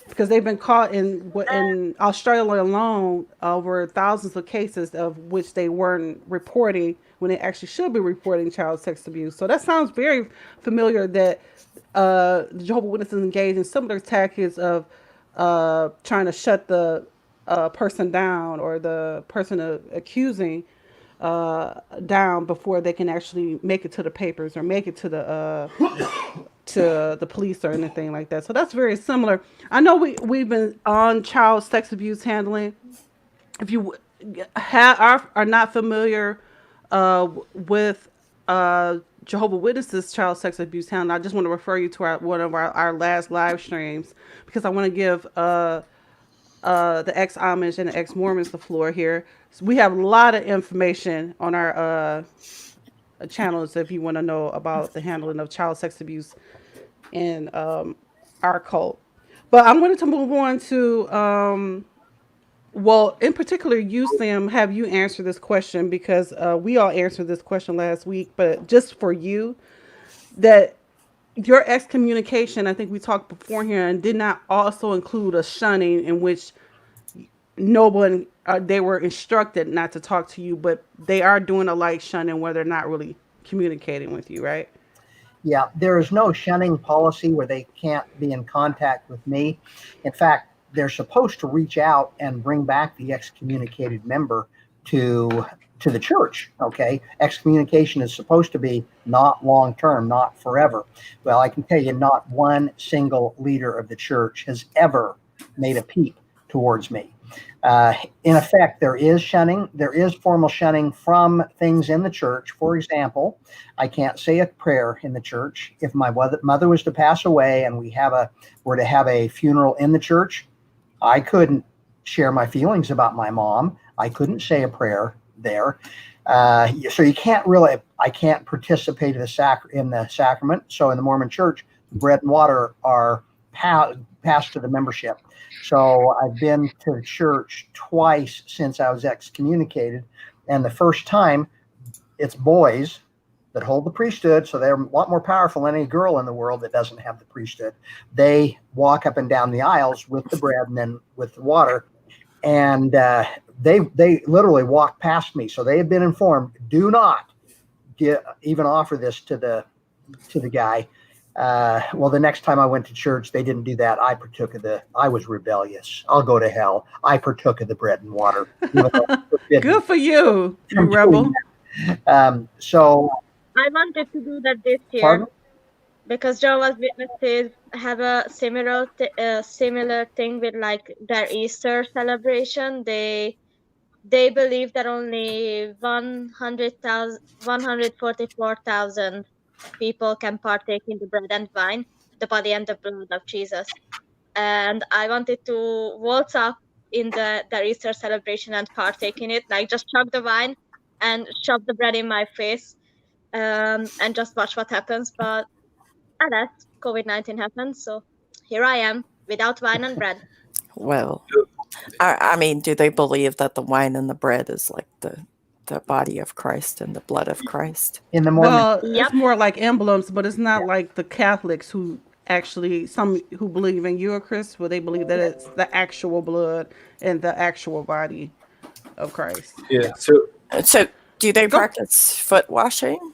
Because they've been caught in Australia alone over thousands of cases of which they weren't reporting when they actually should be reporting child sex abuse. So that sounds very familiar that the Jehovah's Witnesses engage in similar tactics of trying to shut the person down or the person accusing down before they can actually make it to the papers or make it to the police or anything like that. So that's very similar. I know we've been on child sex abuse handling. If you are not familiar with Jehovah's Witnesses child sex abuse handling, I just want to refer you to one of our last live streams, because I want to give the ex-Amish and the ex-Mormons the floor here. So we have a lot of information on our channels if you want to know about the handling of child sex abuse in our cult. But I'm going to move on to, in particular, you, Sam, have you answered this question, because we all answered this question last week, but just for you, that your excommunication, I think we talked before here, and did not also include a shunning in which no one, they were instructed not to talk to you, but they are doing a light shunning where they're not really communicating with you, right? Yeah, there is no shunning policy where they can't be in contact with me. In fact, they're supposed to reach out and bring back the excommunicated member to the church. Okay, excommunication is supposed to be not long-term, not forever. Well, I can tell you, not one single leader of the church has ever made a peep towards me. In effect, there is shunning. There is formal shunning from things in the church. For example, I can't say a prayer in the church. If my mother was to pass away and we were to have a funeral in the church, I couldn't share my feelings about my mom. I couldn't say a prayer there. So you can't really, I can't participate in the sacrament. So in the Mormon church, bread and water are passed to the membership. So I've been to the church twice since I was excommunicated. And the first time, it's boys that hold the priesthood. So they're a lot more powerful than any girl in the world that doesn't have the priesthood. They walk up and down the aisles with the bread and then with the water. And they literally walk past me. So they have been informed, do not even offer this to the guy. Well, the next time I went to church, they didn't do that. I was rebellious. I'll go to hell. I partook of the bread and water. Good for you, you rebel. So, I wanted to do that this year. pardon? Because Jehovah's Witnesses have a similar thing with like their Easter celebration. They believe that only 144,000 people can partake in the bread and wine, the body and the blood of Jesus. And I wanted to waltz up in their Easter celebration and partake in it, like just chug the wine and shove the bread in my face, and just watch what happens. But alas, COVID-19 happened, so here I am without wine and bread. Well, I mean, do they believe that the wine and the bread is like the body of Christ and the blood of Christ? In the Mormon, Well, Yep. it's more like emblems, but it's not like the Catholics who actually, some who believe in Eucharist, where they believe that it's the actual blood and the actual body of Christ. Yeah. So, do they Go- practice foot washing?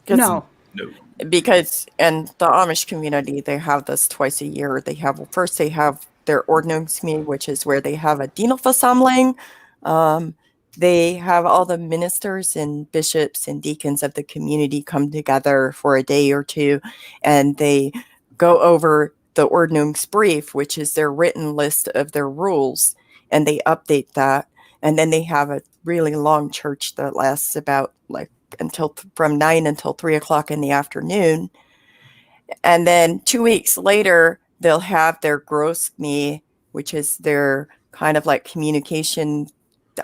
No. Because in the Amish community, they have this twice a year. They have their ordnungsmeeting, which is where they have a Dienelversammlung. They have all the ministers and bishops and deacons of the community come together for a day or two, and they go over the Ordnungsbrief, which is their written list of their rules, and they update that. And then they have a really long church that lasts about from 9 until 3 o'clock in the afternoon. And then 2 weeks later, they'll have their Großme, which is their kind of like communication.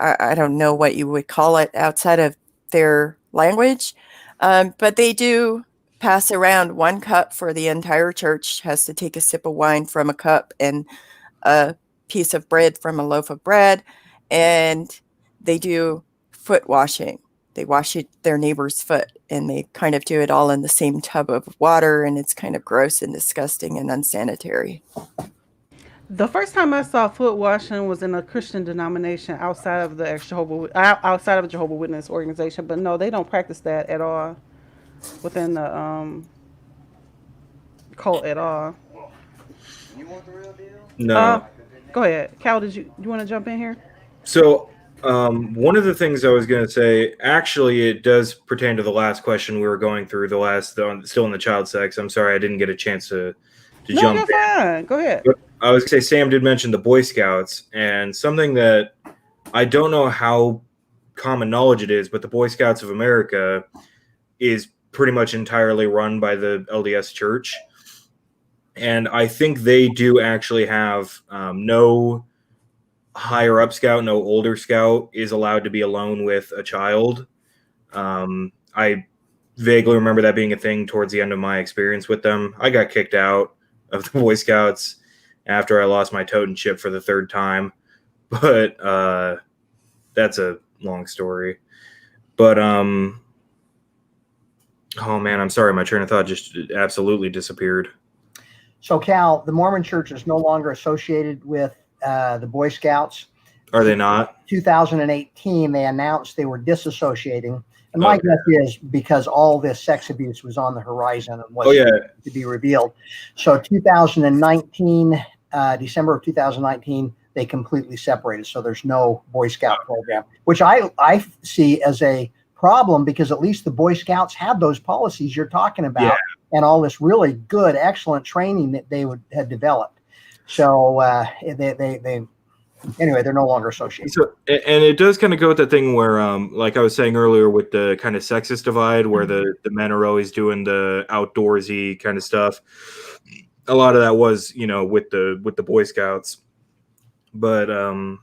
I don't know what you would call it outside of their language. But they do pass around 1 cup for the entire church, has to take a sip of wine from a cup and a piece of bread from a loaf of bread. And they do foot washing. They wash their neighbor's foot, and they kind of do it all in the same tub of water, and it's kind of gross and disgusting and unsanitary. The first time I saw foot washing was in a Christian denomination outside of the Jehovah's Witness organization, but no, they don't practice that at all within the cult at all. No. Go ahead, Cal. Did you want to jump in here? So, one of the things I was going to say, actually, it does pertain to the last question we were going through. Still in the child sex. I'm sorry, I didn't get a chance to jump. No, you're fine. Go ahead. But I was going to say, Sam did mention the Boy Scouts, and something that I don't know how common knowledge it is, but the Boy Scouts of America is pretty much entirely run by the LDS Church. And I think they do actually have no higher up scout, no older scout is allowed to be alone with a child. I vaguely remember that being a thing towards the end of my experience with them. I got kicked out of the Boy Scouts after I lost my totem chip for the 3rd time, but that's a long story. But oh man, I'm sorry, my train of thought just absolutely disappeared. So, Cal, the Mormon Church is no longer associated with the Boy Scouts. Are they not? 2018, they announced they were disassociating. And my guess is because all this sex abuse was on the horizon and was to be revealed. So 2019, December of 2019, they completely separated. So there's no Boy Scout program, which I see as a problem, because at least the Boy Scouts had those policies you're talking about and all this really good, excellent training that they had developed. So anyway, they're no longer associated. So, and it does kind of go with that thing where, like I was saying earlier, with the kind of sexist divide, where the men are always doing the outdoorsy kind of stuff. A lot of that was, with the Boy Scouts. But I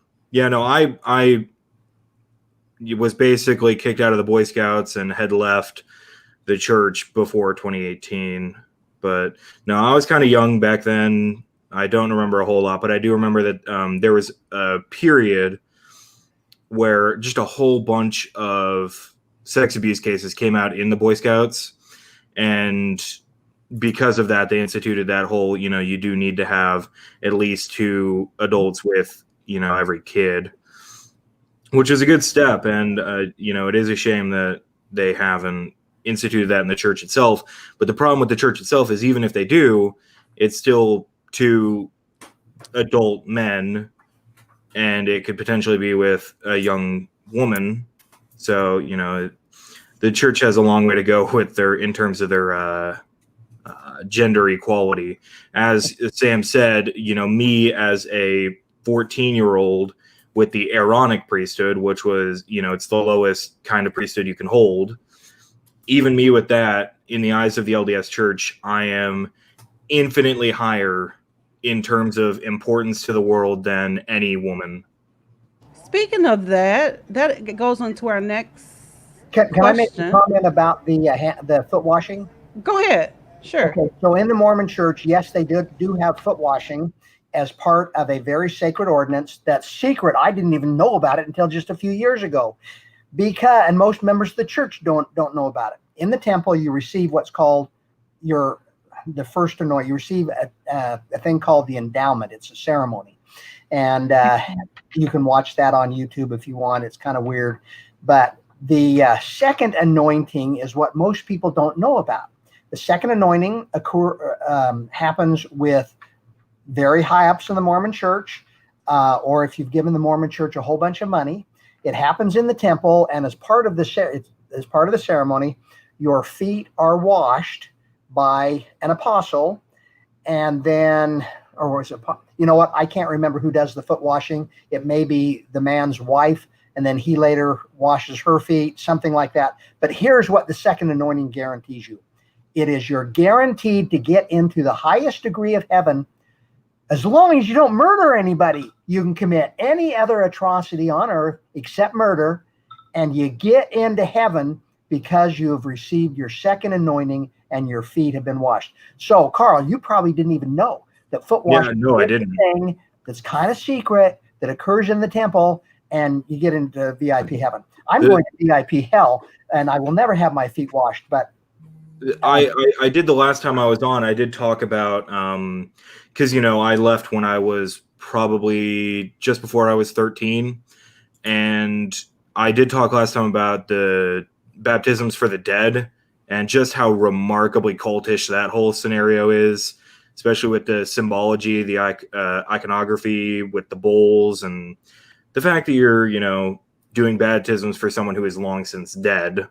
was basically kicked out of the Boy Scouts and had left the church before 2018. But no, I was kind of young back then. I don't remember a whole lot, but I do remember that there was a period where just a whole bunch of sex abuse cases came out in the Boy Scouts. And because of that, they instituted that whole, you do need to have at least 2 adults with, every kid, which is a good step. And, it is a shame that they haven't instituted that in the church itself. But the problem with the church itself is, even if they do, it's still 2 adult men, and it could potentially be with a young woman. So, the church has a long way to go in terms of their gender equality. As Sam said, me as a 14-year-old with the Aaronic priesthood, which was, it's the lowest kind of priesthood you can hold. Even me with that, in the eyes of the LDS Church, I am infinitely higher in terms of importance to the world than any woman. Speaking of that goes on to our next Can question. I make a comment about the foot washing? Go ahead. Sure. Okay, so in the Mormon Church, yes, they do have foot washing as part of a very sacred ordinance that's secret. I didn't even know about it until just a few years ago, and most members of the church don't know about it. In the temple, you receive what's called the first anointing. You receive a thing called the endowment. It's a ceremony, and you can watch that on YouTube if you want. It's kind of weird, but the second anointing is what most people don't know about. The second anointing happens with very high ups in the Mormon Church, or if you've given the Mormon Church a whole bunch of money. It happens in the temple, and as part of the ceremony, your feet are washed by an apostle, and then, or was it? You know what? I can't remember who does the foot washing. It may be the man's wife, and then he later washes her feet, something like that. But here's what the second anointing guarantees you. It is you're guaranteed to get into the highest degree of heaven as long as you don't murder anybody. You can commit any other atrocity on earth except murder, and you get into heaven because you have received your second anointing and your feet have been washed. So, Carl, you probably didn't even know that foot washing I is didn't. a thing that's kind of secret that occurs in the temple, and you get into VIP heaven. I'm going to VIP hell, and I will never have my feet washed, but I did the last time I was on. I did talk about because I left when I was probably just before I was 13, and I did talk last time about the baptisms for the dead and just how remarkably cultish that whole scenario is, especially with the symbology, the iconography with the bowls, and the fact that you're doing baptisms for someone who is long since dead.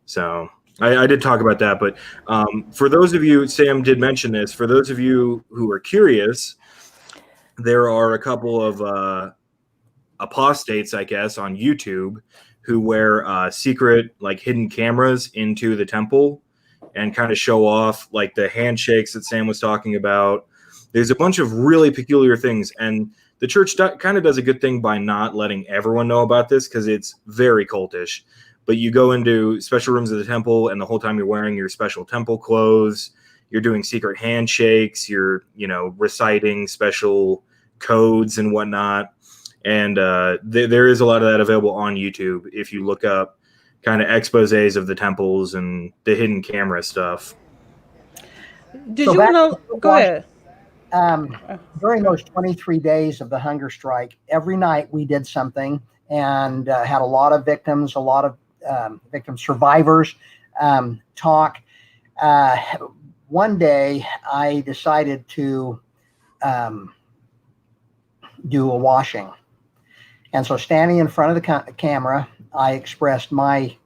So I did talk about that, but for those of you, Sam did mention this, for those of you who are curious, there are a couple of apostates, I guess, on YouTube who wear secret, hidden cameras into the temple and kind of show off, the handshakes that Sam was talking about. There's a bunch of really peculiar things, and the church kind of does a good thing by not letting everyone know about this because it's very cultish. But you go into special rooms of the temple, and the whole time you're wearing your special temple clothes, you're doing secret handshakes, you're, reciting special codes and whatnot. And there is a lot of that available on YouTube if you look up kind of exposés of the temples and the hidden camera stuff. Did you know? Go ahead. During those 23 days of the hunger strike, every night we did something and had a lot of victims, a lot of victim survivors talk. One day I decided to do a washing. And so standing in front of the camera, I expressed my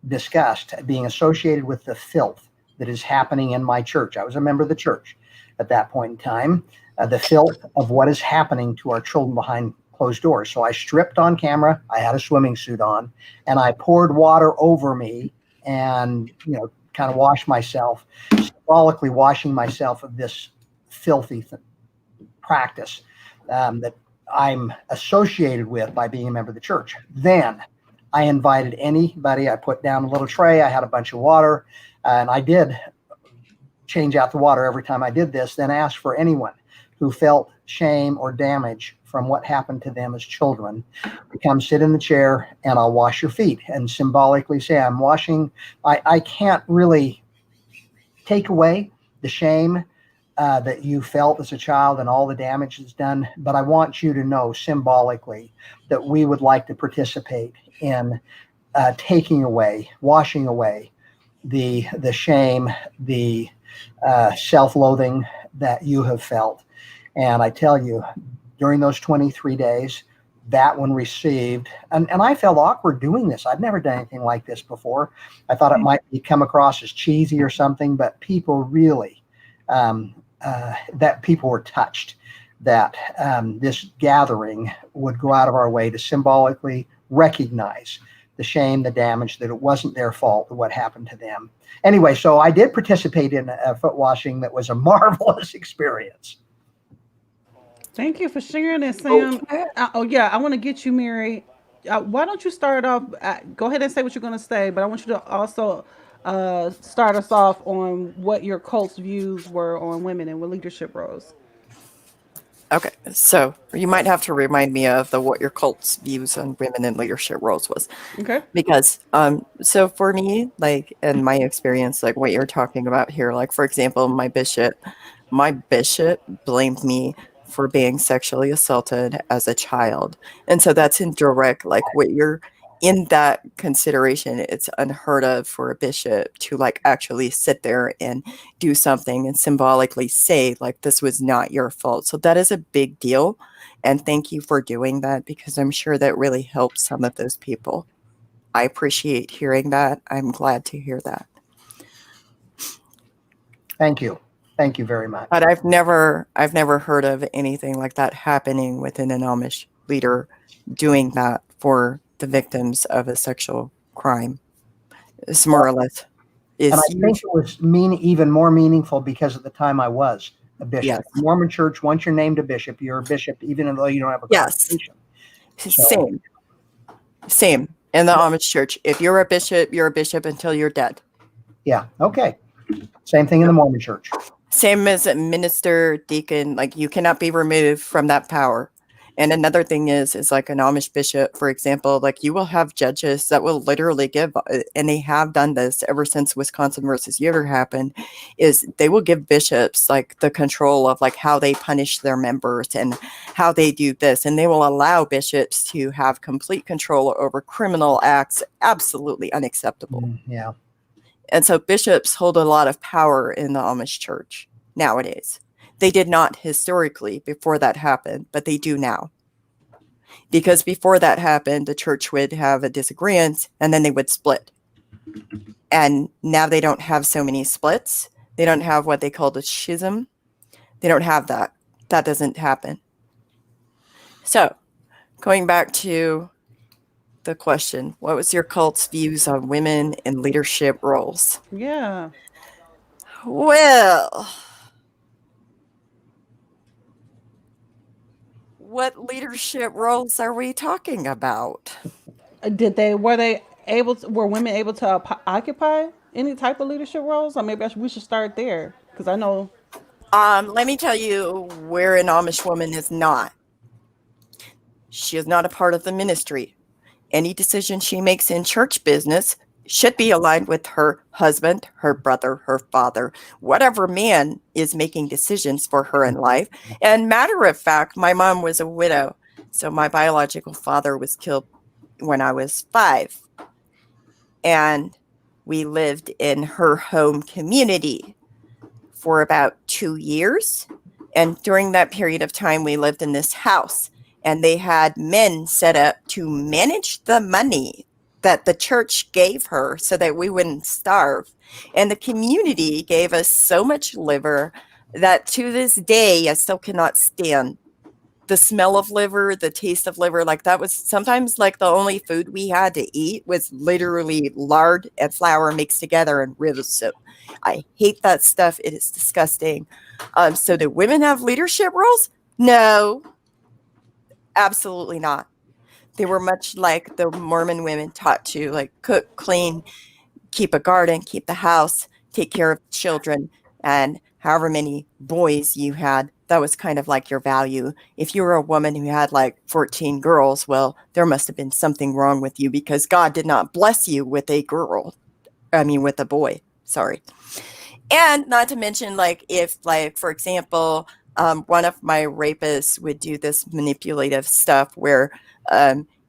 disgust at being associated with the filth that is happening in my church. I was a member of the church at that point in time, the filth of what is happening to our children behind closed doors. So I stripped on camera. I had a swimming suit on, and I poured water over me and, kind of washed myself, symbolically washing myself of this filthy practice that I'm associated with by being a member of the church. Then I invited anybody. I put down a little tray. I had a bunch of water, and I did change out the water every time I did this, then asked for anyone who felt shame or damage from what happened to them as children to come sit in the chair, and I'll wash your feet, and symbolically say, I'm washing. I can't really take away the shame that you felt as a child and all the damage that's done, but I want you to know symbolically that we would like to participate in taking away, washing away the shame, the self-loathing that you have felt. And I tell you, during those 23 days, that one received, and I felt awkward doing this. I'd never done anything like this before. I thought it might come across as cheesy or something, but people really, that people were touched that this gathering would go out of our way to symbolically recognize the shame, the damage, that it wasn't their fault, what happened to them. Anyway, so I did participate in a foot washing that was a marvelous experience. Thank you for sharing that, Sam. I want to get you, Mary. Why don't you start off? Go ahead and say what you're going to say, but I want you to also start us off on what your cult's views were on women and leadership roles. Okay, so you might have to remind me of what your cult's views on women in leadership roles was. Okay. Because, so for me, like in my experience, like what you're talking about here, like for example, my bishop blamed me for being sexually assaulted as a child. And so that's in direct, like what you're in that consideration, it's unheard of for a bishop to like actually sit there and do something and symbolically say like this was not your fault. So that is a big deal. And thank you for doing that, because I'm sure that really helps some of those people. I appreciate hearing that. I'm glad to hear that. Thank you. Thank you very much. But I've never heard of anything like that happening within an Amish leader doing that for the victims of a sexual crime. It's more or less. And I think it was even more meaningful because at the time I was a bishop. Yes. The Mormon Church, once you're named a bishop, you're a bishop, even though you don't have a congregation. So. Same. In the Amish Church, if you're a bishop until you're dead. Yeah. Okay. Same thing in the Mormon Church. Same as a minister, deacon, like you cannot be removed from that power. And another thing is like an Amish bishop, for example, like you will have judges that will literally give, and they have done this ever since Wisconsin versus Uter happened, is they will give bishops like the control of like how they punish their members and how they do this. And they will allow bishops to have complete control over criminal acts. Absolutely unacceptable. Yeah. And so bishops hold a lot of power in the Amish church nowadays. They did not historically before that happened, but they do now. Because before that happened, the church would have a disagreement and then they would split. And now they don't have so many splits. They don't have what they call the schism. They don't have that. That doesn't happen. So going back to the question, what was your cult's views on women in leadership roles? Yeah. Well, what leadership roles are we talking about? Were women able to occupy any type of leadership roles? Or maybe we should start there, because I know. Let me tell you where an Amish woman is not. She is not a part of the ministry. Any decision she makes in church business should be aligned with her husband, her brother, her father, whatever man is making decisions for her in life. And matter of fact, my mom was a widow. So my biological father was killed when I was 5. And we lived in her home community for about 2 years. And during that period of time, we lived in this house. And they had men set up to manage the money that the church gave her so that we wouldn't starve. And the community gave us so much liver that to this day, I still cannot stand the smell of liver, the taste of liver. Like that was sometimes like the only food we had to eat was literally lard and flour mixed together and river soup. I hate that stuff. It is disgusting. So do women have leadership roles? No, absolutely not. They were much like the Mormon women, taught to like cook, clean, keep a garden, keep the house, take care of children, and however many boys you had, that was kind of like your value. If you were a woman who had like 14 girls, well, there must have been something wrong with you because God did not bless you with a with a boy. Sorry. And not to mention, like, if, like, for example, one of my rapists would do this manipulative stuff where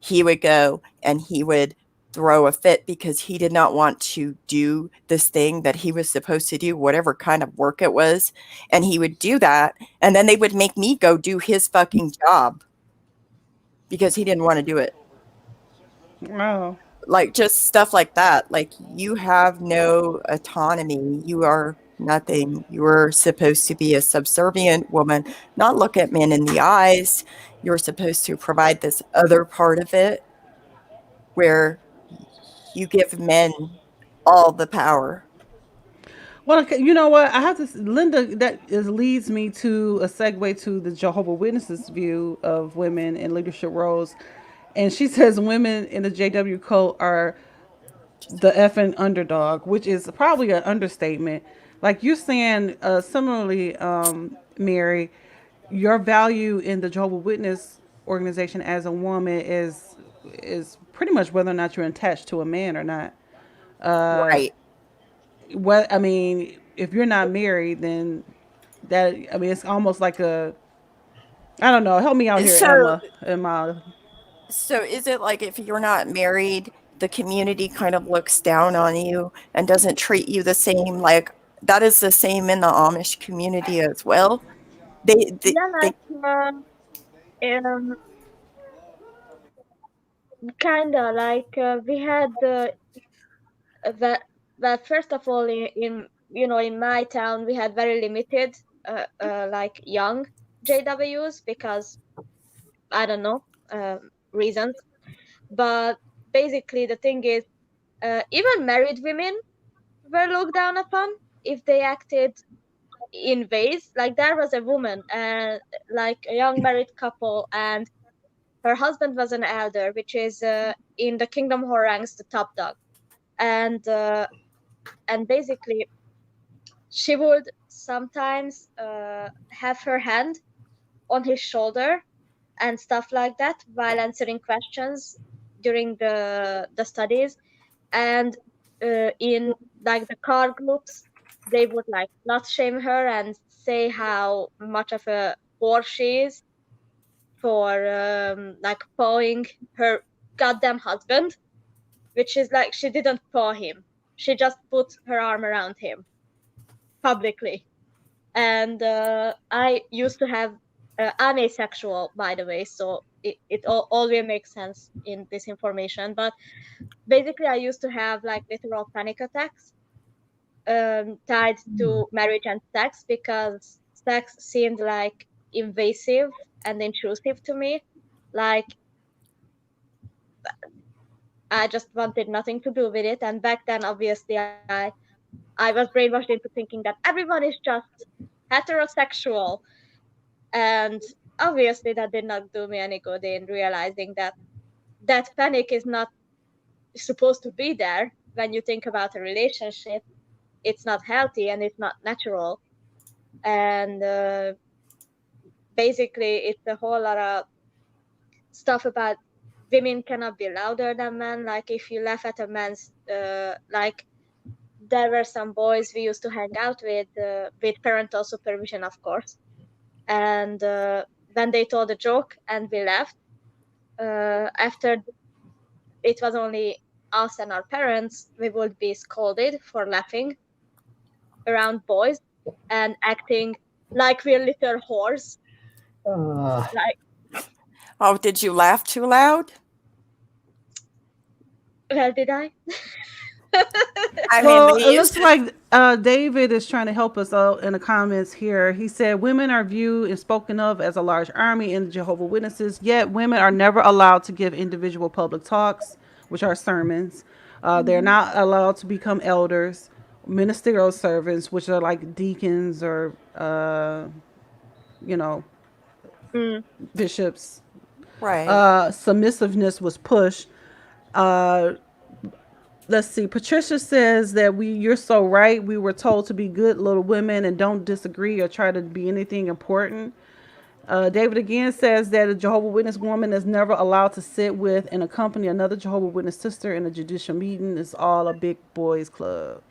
he would go and he would throw a fit because he did not want to do this thing that he was supposed to do, whatever kind of work it was. And he would do that. And then they would make me go do his fucking job. because he didn't want to do it. Wow. Like just stuff like that. Like you have no autonomy. You are nothing. You are supposed to be a subservient woman, not look at men in the eyes. You're supposed to provide this other part of it where you give men all the power. Well, you know what? I have to, Linda. Leads me to a segue to the Jehovah's Witnesses view of women in leadership roles, and she says women in the JW cult are the effing underdog, which is probably an understatement. Like you're saying, similarly, Mary, your value in the Jehovah's Witness organization as a woman is pretty much whether or not you're attached to a man or not. Right. What I mean, if you're not married, then that I mean, it's almost like a I don't know. Help me out here, So, Emma. so is it like if you're not married, the community kind of looks down on you and doesn't treat you the same? Like that is the same in the Amish community as well. Yeah, They um, kinda like we had that. That first of all, in my town, we had very limited like young JWs because I don't know reasons. But basically, the thing is, even married women were looked down upon if they acted in ways like there was a woman and like a young married couple, and her husband was an elder, which is in the Kingdom Hall ranks the top dog, and basically she would sometimes have her hand on his shoulder and stuff like that while answering questions during the studies, and in like the car groups they would like not shame her and say how much of a whore she is for like pawing her goddamn husband, which is like she didn't paw him, she just put her arm around him publicly. And I used to have I'm asexual, by the way, so it always makes sense in this information, but basically I used to have like literal panic attacks tied to marriage and sex, because sex seemed like invasive and intrusive to me. Like I just wanted nothing to do with it. And back then, obviously, I was brainwashed into thinking that everyone is just heterosexual. And obviously, that did not do me any good in realizing that that panic is not supposed to be there when you think about a relationship. It's not healthy and it's not natural. And basically, it's a whole lot of stuff about women cannot be louder than men. Like if you laugh at a man's like there were some boys we used to hang out with parental supervision, of course, and when they told a joke and we laughed, after it was only us and our parents, we would be scolded for laughing around boys and acting like we're little whores. Like, Oh, did you laugh too loud? well, did I? I Well, mean, it looks like David is trying to help us out in the comments here. He said women are viewed and spoken of as a large army in the Jehovah's Witnesses, yet women are never allowed to give individual public talks, which are sermons. They're not allowed to become elders, ministerial servants, which are like deacons or, bishops. right. Submissiveness was pushed. Let's see. Patricia says that you're so right. We were told to be good little women and don't disagree or try to be anything important. David again says that a Jehovah's Witness woman is never allowed to sit with and accompany another Jehovah's Witness sister in a judicial meeting. It's all a big boys club.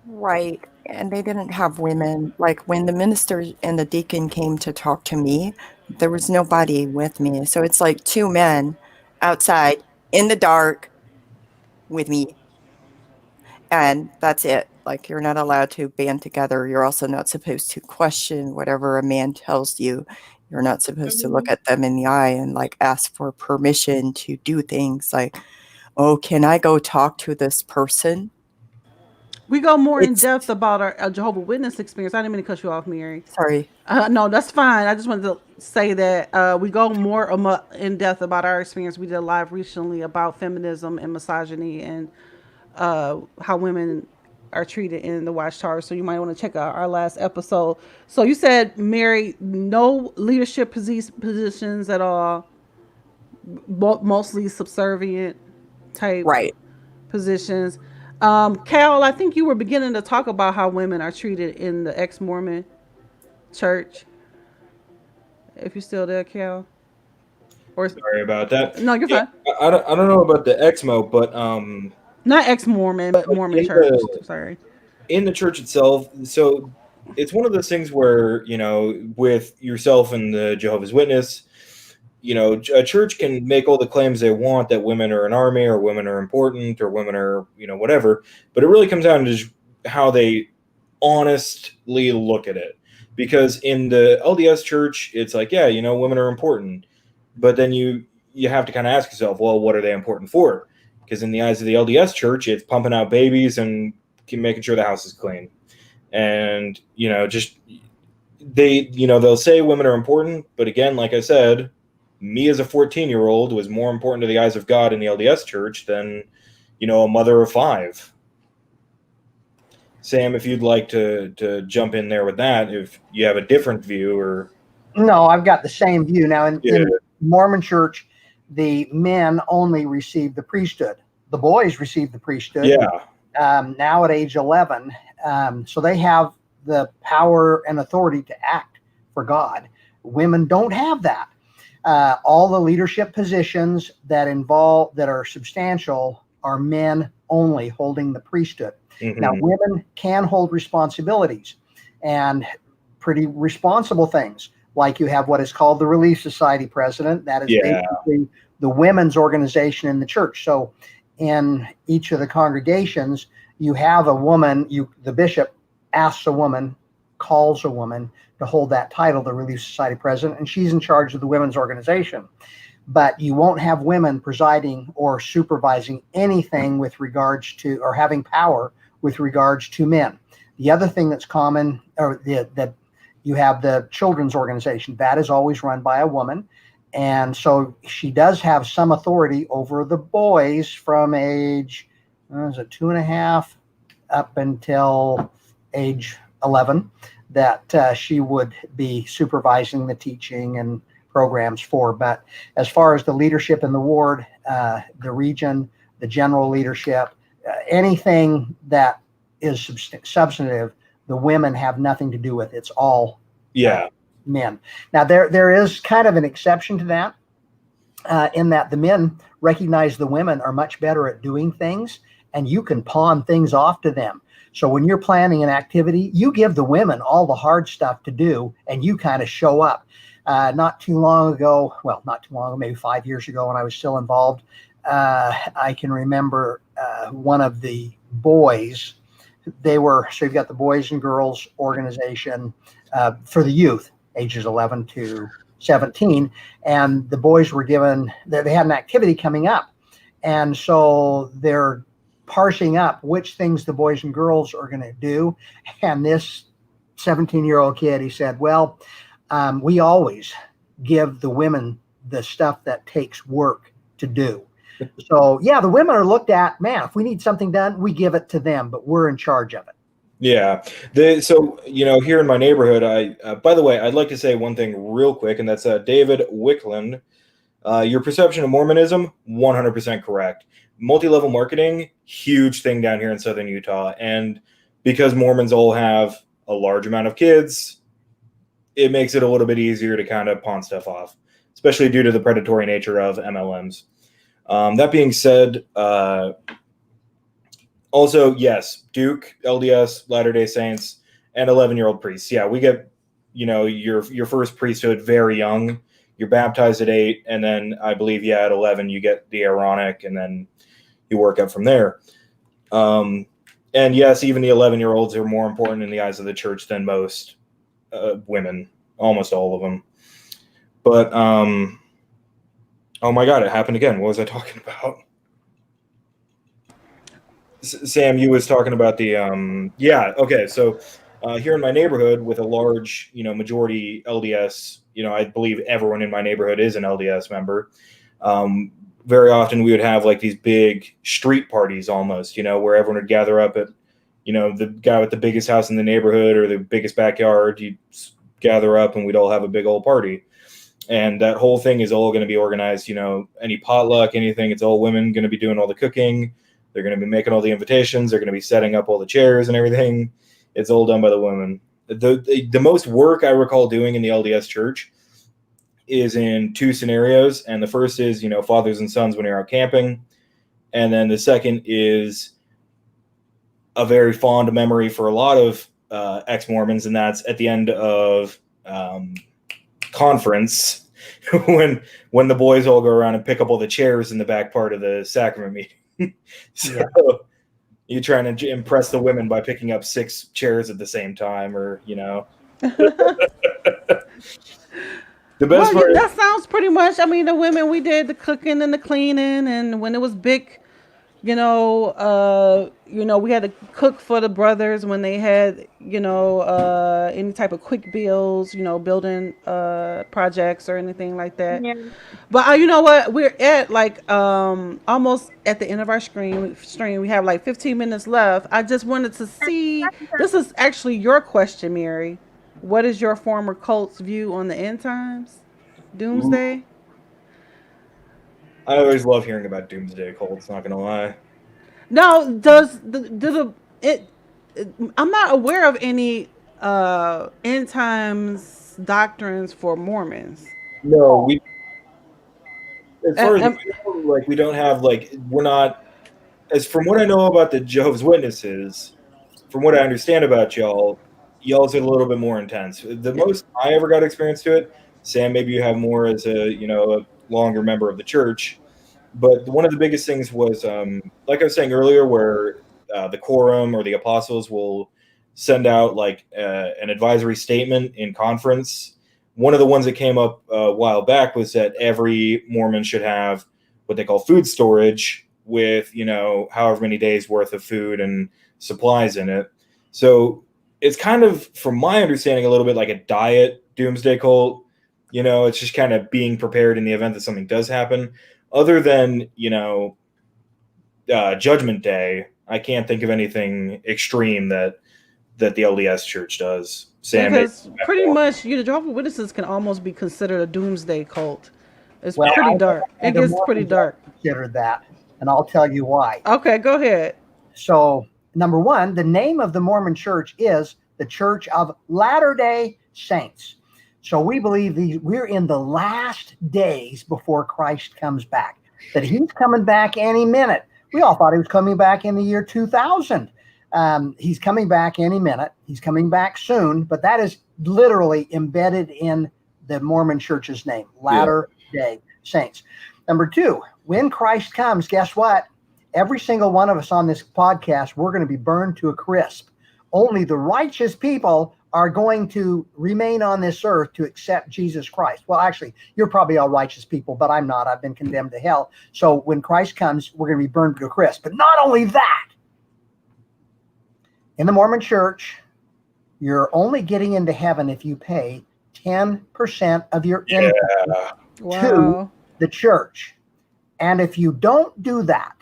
Right. And they didn't have women. Like when the minister and the deacon came to talk to me, there was nobody with me. So it's like two men outside in the dark with me. And that's it. Like you're not allowed to band together. You're also not supposed to question whatever a man tells you. You're not supposed to look at them in the eye and like ask for permission to do things like, oh, can I go talk to this person? We go more in depth about our Jehovah's Witness experience. I didn't mean to cut you off, Mary. Sorry. No, that's fine. I just wanted to say that we go more in depth about our experience. We did a live recently about feminism and misogyny and how women are treated in the Watchtower. So you might want to check out our last episode. So you said, Mary, no leadership positions at all, mostly subservient type positions. Cal, I think you were beginning to talk about how women are treated in the ex-Mormon church. If you're still there, Cal. Or sorry about that. No, you're fine. I don't know about the Exmo, but not ex-Mormon, but Mormon church. Sorry. In the church itself, so it's one of those things where, you know, with yourself and the Jehovah's Witness, you know, a church can make all the claims they want that women are an army or women are important or women are, you know, whatever. But it really comes down to just how they honestly look at it. Because in the LDS church, it's like, yeah, you know, women are important. But then you have to kind of ask yourself, well, what are they important for? Because in the eyes of the LDS church, it's pumping out babies and making sure the house is clean. And, you know, just they, you know, they'll say women are important. But again, like I said, me as a 14-year-old was more important to the eyes of God in the LDS church than, you know, a mother of 5. Sam, if you'd like to jump in there with that, if you have a different view or. No, I've got the same view. Now, in the Mormon church, the men only receive the priesthood. The boys receive the priesthood. Yeah. Now at age 11. So they have the power and authority to act for God. Women don't have that. All the leadership positions that are substantial are men only holding the priesthood. Mm-hmm. Now, women can hold responsibilities and pretty responsible things. Like you have what is called the Relief Society president. That is basically the women's organization in the church. So in each of the congregations, you have a woman, the bishop asks a woman, calls a woman to hold that title, the Relief Society president, and she's in charge of the women's organization. But you won't have women presiding or supervising anything with regards to, or having power with regards to men. The other thing that's common, or that you have the children's organization, that is always run by a woman. And so she does have some authority over the boys from age, 2.5 up until age 11, that she would be supervising the teaching and programs for. But as far as the leadership in the ward, the region, the general leadership, anything that is substantive, the women have nothing to do with. It's all men. Now, there is kind of an exception to that, in that the men recognize the women are much better at doing things, and you can pawn things off to them. So when you're planning an activity, you give the women all the hard stuff to do, and you kind of show up. Not too long ago, maybe 5 years ago when I was still involved, I can remember one of the boys, so you've got the Boys and Girls Organization for the youth, ages 11 to 17, and the boys were given, they had an activity coming up. And so they're parsing up which things the boys and girls are going to do. And this 17-year-old kid, he said, well, we always give the women the stuff that takes work to do. So, yeah, the women are looked at, man, if we need something done, we give it to them, but we're in charge of it. Yeah. So, you know, here in my neighborhood, by the way, I'd like to say one thing real quick, and that's David Wickland. Your perception of Mormonism, 100% correct. Multi-level marketing, huge thing down here in Southern Utah. And because Mormons all have a large amount of kids, it makes it a little bit easier to kind of pawn stuff off, especially due to the predatory nature of MLMs. That being said, also, yes, Duke, LDS, Latter-day Saints, and 11-year-old priests. Yeah, we get, you know, your first priesthood very young. You're baptized at 8, and then I believe, at 11 you get the Aaronic, and then you work up from there. And yes, even the 11-year-olds are more important in the eyes of the church than most women, almost all of them. But oh my God, it happened again. What was I talking about? Sam, you was talking about the yeah. Okay, so here in my neighborhood, with a large majority LDS, I believe everyone in my neighborhood is an LDS member. Very often we would have like these big street parties almost, where everyone would gather up at, the guy with the biggest house in the neighborhood or the biggest backyard. You'd gather up and we'd all have a big old party. And that whole thing is all going to be organized, any potluck, anything. It's all women going to be doing all the cooking. They're going to be making all the invitations. They're going to be setting up all the chairs and everything. It's all done by the women. The most work I recall doing in the LDS church is in two scenarios. And the first is, fathers and sons when you're out camping. And then the second is a very fond memory for a lot of ex-Mormons, and that's at the end of conference when the boys all go around and pick up all the chairs in the back part of the sacrament meeting. So you're trying to impress the women by picking up 6 chairs at the same time, or the best part. That sounds pretty much. I mean, the women, we did the cooking and the cleaning, and when it was big, we had to cook for the brothers when they had any type of quick bills, building projects or anything like that. Yeah. But you know what, we're at like almost at the end of our stream. We have like 15 minutes left. I just wanted to see, this is actually your question, Mary. What is your former cult's view on the end times, doomsday? I always love hearing about doomsday cults, not gonna lie. Now, I'm not aware of any end times doctrines for Mormons. No, as far as we don't have we're not, as from what I know about the Jehovah's Witnesses, from what I understand about y'all's are a little bit more intense. The most I ever got experience to it, Sam, maybe you have more as a longer member of the church, but one of the biggest things was like I was saying earlier, where the quorum or the apostles will send out an advisory statement in conference. One of the ones that came up a while back was that every Mormon should have what they call food storage with however many days worth of food and supplies in it. So it's kind of, from my understanding, a little bit like a diet doomsday cult. It's just kind of being prepared in the event that something does happen. Other than, Judgment Day, I can't think of anything extreme that the LDS Church does. Sam, because pretty much, the Jehovah's Witnesses can almost be considered a doomsday cult. It's pretty dark. It gets pretty dark. Consider that, and I'll tell you why. Okay, go ahead. So, number one, the name of the Mormon Church is the Church of Latter-day Saints. So we believe we're in the last days before Christ comes back, that he's coming back any minute. We all thought he was coming back in the year 2000. He's coming back any minute. He's coming back soon, but that is literally embedded in the Mormon Church's name, Latter-day Saints. Number two, when Christ comes, guess what? Every single one of us on this podcast, we're going to be burned to a crisp. Only the righteous people are going to remain on this earth to accept Jesus Christ. Well, actually, you're probably all righteous people, but I'm not. I've been condemned to hell. So when Christ comes, we're going to be burned to a crisp. But not only that, in the Mormon Church, you're only getting into heaven if you pay 10% of your income to the church. And if you don't do that,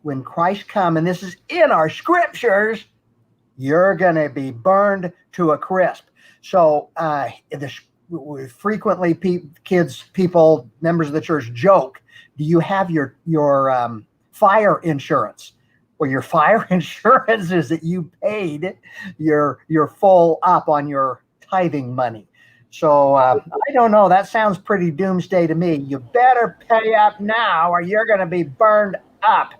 when Christ comes, and this is in our scriptures, you're going to be burned to a crisp. So frequently people, members of the church joke, do you have your fire insurance? Well, your fire insurance is that you paid your full up on your tithing money. So I don't know. That sounds pretty doomsday to me. You better pay up now or you're going to be burned up.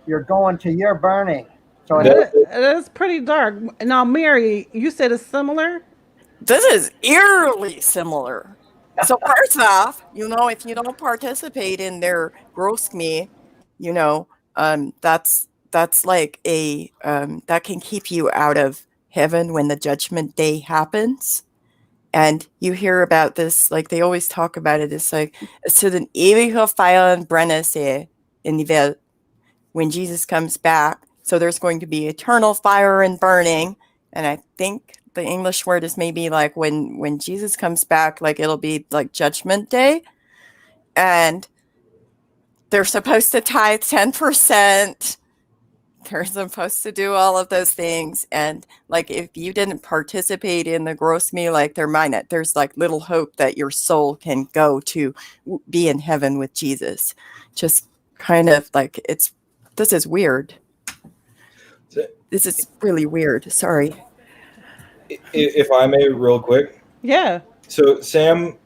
You're going to your burning. So that's pretty dark. Now, Mary, you said it's similar? This is eerily similar. So first off, if you don't participate in their groskmi, that's like that can keep you out of heaven when the judgment day happens. And you hear about this, like they always talk about it. It's like, es zu den ewigen Feuern brennen sie in die Welt when Jesus comes back. So there's going to be eternal fire and burning. And I think the English word is maybe like when Jesus comes back, like it'll be like Judgment Day. And they're supposed to tithe 10%. They're supposed to do all of those things. And like if you didn't participate in the gross meal, like there's like little hope that your soul can go to be in heaven with Jesus. Just kind of like this is weird. This is really weird. Sorry. If I may, real quick. Yeah. So, Sam,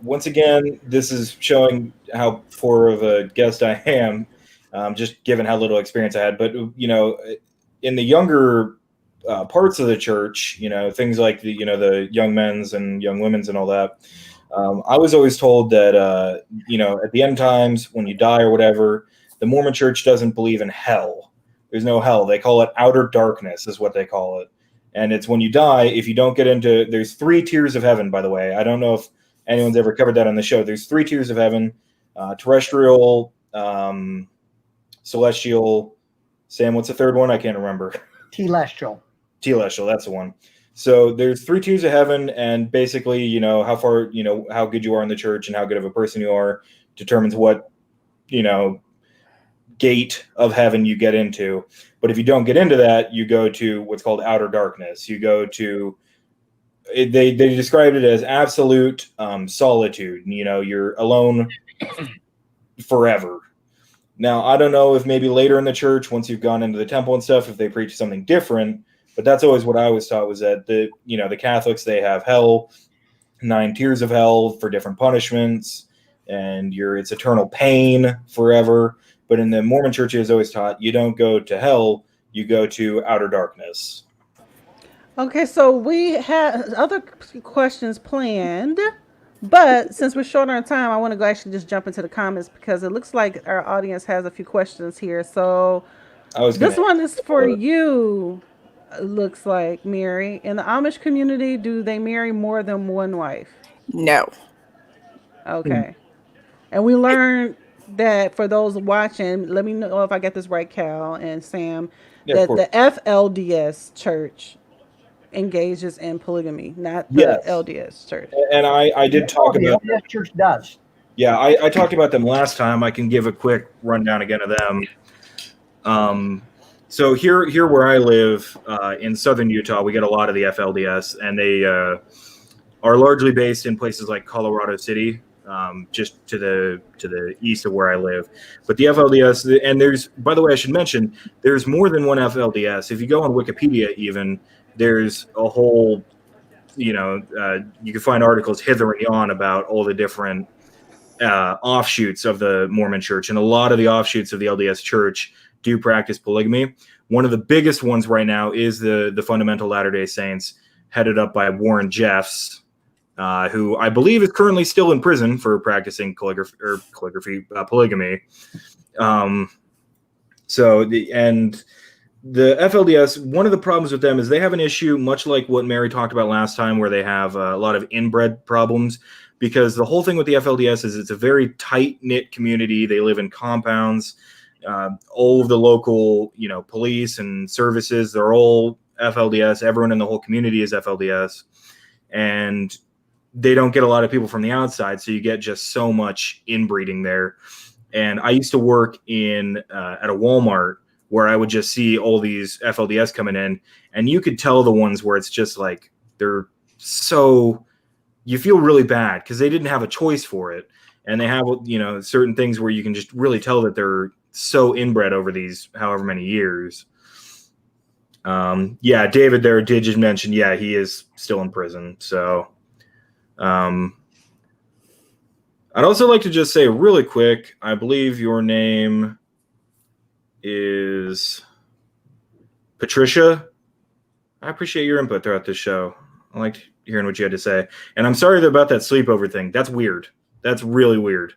once again, this is showing how poor of a guest I am, just given how little experience I had. But, you know, in the younger parts of the church, you know, things like the young men's and young women's and all that, I was always told that, you know, at the end times, when you die or whatever, the Mormon church doesn't believe in hell. There's no hell. They call it outer darkness is what they call it. And it's when you die, if you don't get into, there's 3 tiers of heaven, by the way. I don't know if anyone's ever covered that on the show. There's 3 tiers of heaven, terrestrial, celestial. Sam, what's the third one? I can't remember. Telestial. Telestial, that's the one. So there's 3 tiers of heaven, and basically, you know, how far, you know, how good you are in the church and how good of a person you are determines what, you know, gate of heaven you get into. But if you don't get into that, you go to what's called outer darkness. You go to, they described it as absolute solitude. You know, you're alone forever. Now, I don't know if maybe later in the church, once you've gone into the temple and stuff, if they preach something different, but that's always what I was taught, was that the Catholics, they have hell, 9 tiers of hell for different punishments, and it's eternal pain forever. But in the Mormon church, is always taught you don't go to hell, you go to outer darkness. Okay, so we have other questions planned, but since we're short on time, I want to go actually just jump into the comments because it looks like our audience has a few questions here. So this one is for you, looks like, Mary. In the Amish community, do they marry more than one wife? No. Okay. And we learned that, for those watching, let me know if I get this right, Cal and Sam, that the FLDS church engages in polygamy, not the LDS church. And I did talk about the LDS church does. Yeah, I talked about them last time. I can give a quick rundown again of them. So here where I live in southern Utah, we get a lot of the FLDS, and they are largely based in places like Colorado City, just to the east of where I live. But the FLDS, and there's, by the way, I should mention, there's more than one FLDS. If you go on Wikipedia, even, there's a whole, you can find articles hither and yon about all the different offshoots of the Mormon church. And a lot of the offshoots of the LDS church do practice polygamy. One of the biggest ones right now is the Fundamental Latter-day Saints, headed up by Warren Jeffs, who I believe is currently still in prison for practicing polygamy. The FLDS, one of the problems with them is they have an issue, much like what Mary talked about last time, where they have a lot of inbred problems, because the whole thing with the FLDS is it's a very tight-knit community. They live in compounds. All of the local, police and services, they're all FLDS. Everyone in the whole community is FLDS. And they don't get a lot of people from the outside, so you get just so much inbreeding there. And I used to work at a Walmart, where I would just see all these FLDS coming in, and you could tell the ones where it's just like, they're so, you feel really bad because they didn't have a choice for it. And they have, certain things where you can just really tell that they're so inbred over these however many years. David there did just mention, he is still in prison. So I'd also like to just say really quick, I believe your name is Patricia. I appreciate your input throughout this show. I liked hearing what you had to say. And I'm sorry about that sleepover thing. That's weird. That's really weird.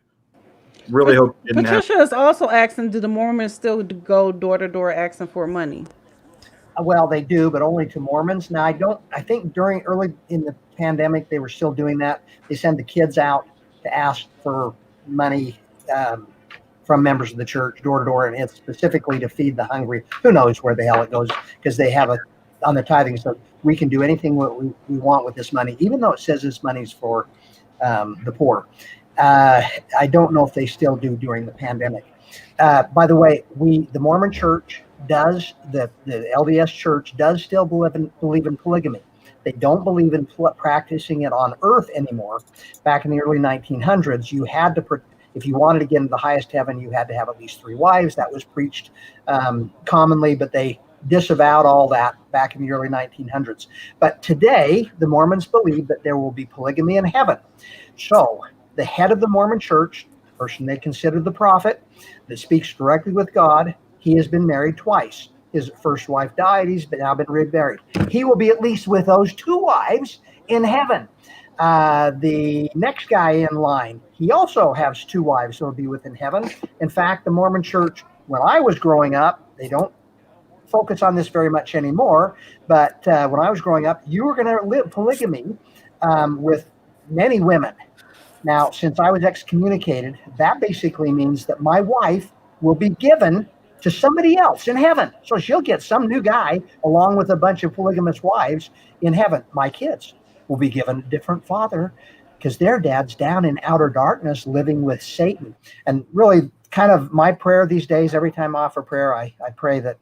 Really hope it didn't happen. Patricia is also asking, do the Mormons still go door to door asking for money? Well, they do, but only to Mormons. Now, I think during early in the pandemic, they were still doing that. They send the kids out to ask for money from members of the church door to door, and it's specifically to feed the hungry. Who knows where the hell it goes, because they have on their tithing, so we can do anything we want with this money, even though it says this money's for the poor. I don't know if they still do during the pandemic. By the way, the Mormon church does, the LDS church does still believe in polygamy. They don't believe in practicing it on earth anymore. Back in the early 1900s, you had to, if you wanted to get into the highest heaven, you had to have at least 3 wives. That was preached commonly, but they disavowed all that back in the early 1900s. But today, the Mormons believe that there will be polygamy in heaven. So the head of the Mormon church, the person they consider the prophet, that speaks directly with God, he has been married twice. His first wife died. He's now been remarried. He will be at least with those 2 wives in heaven. The next guy in line, he also has 2 wives who will be within heaven. In fact, the Mormon church, when I was growing up, they don't focus on this very much anymore, but when I was growing up, you were going to live polygamy with many women. Now, since I was excommunicated, that basically means that my wife will be given to somebody else in heaven. So she'll get some new guy along with a bunch of polygamous wives in heaven. My kids will be given a different father because their dad's down in outer darkness living with Satan. And really, kind of my prayer these days, every time I offer prayer, I pray that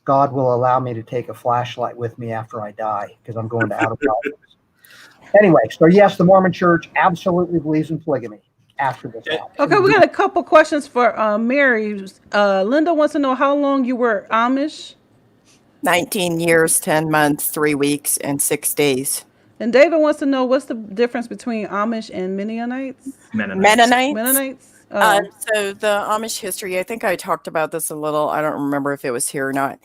God will allow me to take a flashlight with me after I die, because I'm going to outer darkness. Anyway, so yes, the Mormon church absolutely believes in polygamy after this. Okay, we got a couple questions for Mary. Linda wants to know how long you were Amish. 19 years, 10 months, 3 weeks, and 6 days. And David wants to know what's the difference between Amish and Mennonites? Mennonites. So the Amish history, I think I talked about this a little. I don't remember if it was here or not.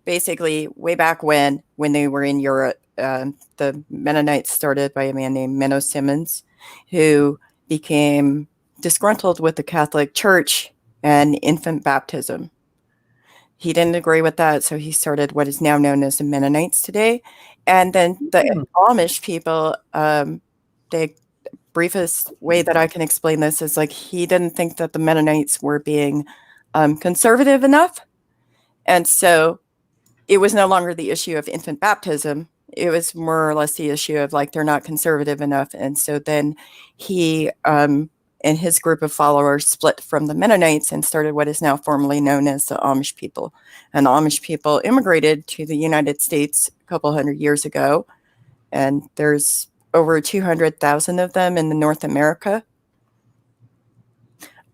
Basically, way back when they were in Europe, the Mennonites started by a man named Menno Simmons, who became disgruntled with the Catholic Church and infant baptism. He didn't agree with that, so he started what is now known as the Mennonites today. And then the Amish people, the briefest way that I can explain this is like he didn't think that the Mennonites were being conservative enough. And so it was no longer the issue of infant baptism. It was more or less the issue of like they're not conservative enough. And so then he and his group of followers split from the Mennonites and started what is now formally known as the Amish people. And the Amish people immigrated to the United States a couple hundred years ago. And there's over 200,000 of them in North America.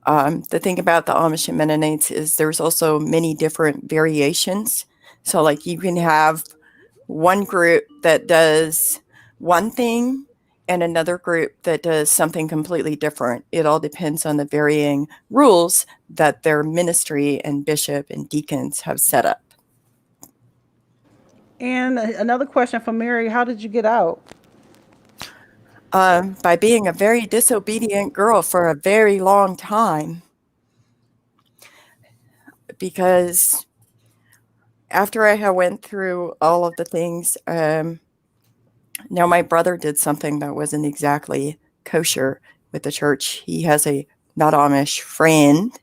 The thing about the Amish and Mennonites is there's also many different variations. So like you can have one group that does one thing and another group that does something completely different. It all depends on the varying rules that their ministry and bishop and deacons have set up. And another question from Mary, how did you get out? By being a very disobedient girl for a very long time. Because after I went through all of the things, now my brother did something that wasn't exactly kosher with the church. He has a not Amish friend,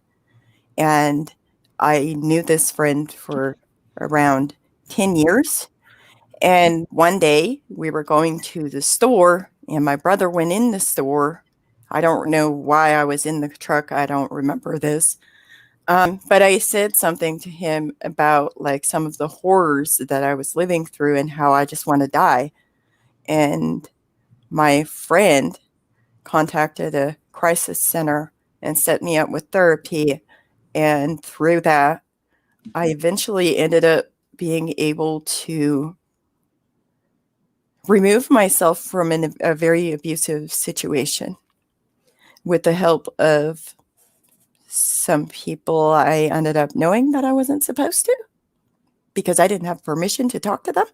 and I knew this friend for around 10 years. And one day we were going to the store, and my brother went in the store. I don't know why I was in the truck. I don't remember this. But I said something to him about like some of the horrors that I was living through and how I just want to die. And my friend contacted a crisis center and set me up with therapy. And through that, I eventually ended up being able to remove myself from a very abusive situation with the help of some people I ended up knowing that I wasn't supposed to because I didn't have permission to talk to them.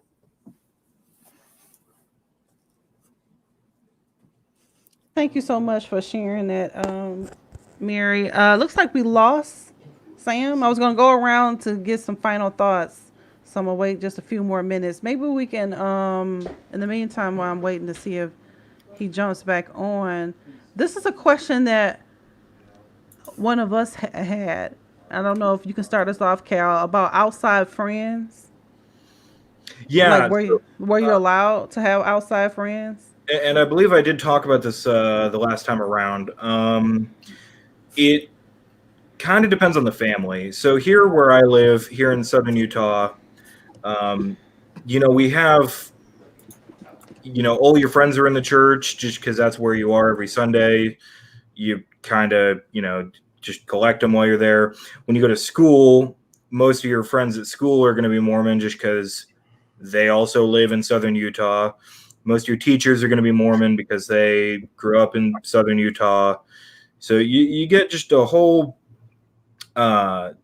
Thank you so much for sharing that, Mary. Looks like we lost Sam. I was going to go around to get some final thoughts. So I'm gonna wait just a few more minutes. Maybe we can, in the meantime, while I'm waiting to see if he jumps back on. This is a question that one of us had. I don't know if you can start us off, Cal, about outside friends. Like, Yeah. were you allowed to have outside friends? And I believe I did talk about this the last time around. It kind of depends on the family. So here where I live, here in southern Utah, we have, all your friends are in the church just because that's where you are every Sunday. You kind of, just collect them while you're there. When you go to school, most of your friends at school are going to be Mormon just because they also live in southern Utah. Most of your teachers are going to be Mormon because they grew up in southern Utah. So you get just a whole kind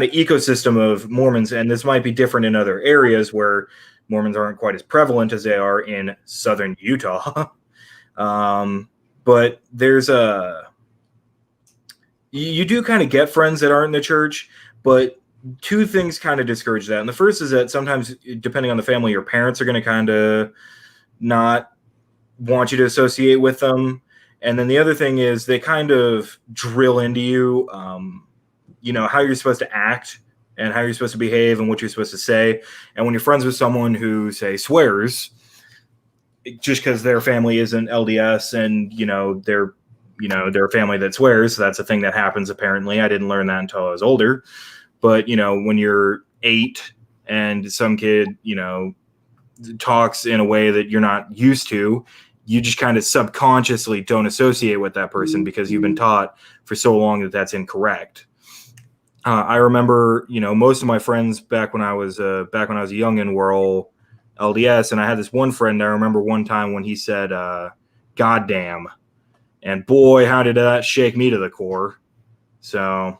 of ecosystem of Mormons, and this might be different in other areas where Mormons aren't quite as prevalent as they are in southern Utah. But there's you do kind of get friends that aren't in the church, but two things kind of discourage that. And the first is that sometimes, depending on the family, your parents are going to kind of not want you to associate with them. And then the other thing is they kind of drill into you, how you're supposed to act and how you're supposed to behave and what you're supposed to say. And when you're friends with someone who, say, swears, just because their family isn't LDS and, they're a family that swears, so that's a thing that happens apparently. I didn't learn that until I was older. But, when you're 8 and some kid, talks in a way that you're not used to, you just kind of subconsciously don't associate with that person because you've been taught for so long that that's incorrect. I remember, most of my friends back when I was a youngin' were all LDS, and I had this one friend. I remember one time when he said, "Goddamn," and boy, how did that shake me to the core. So,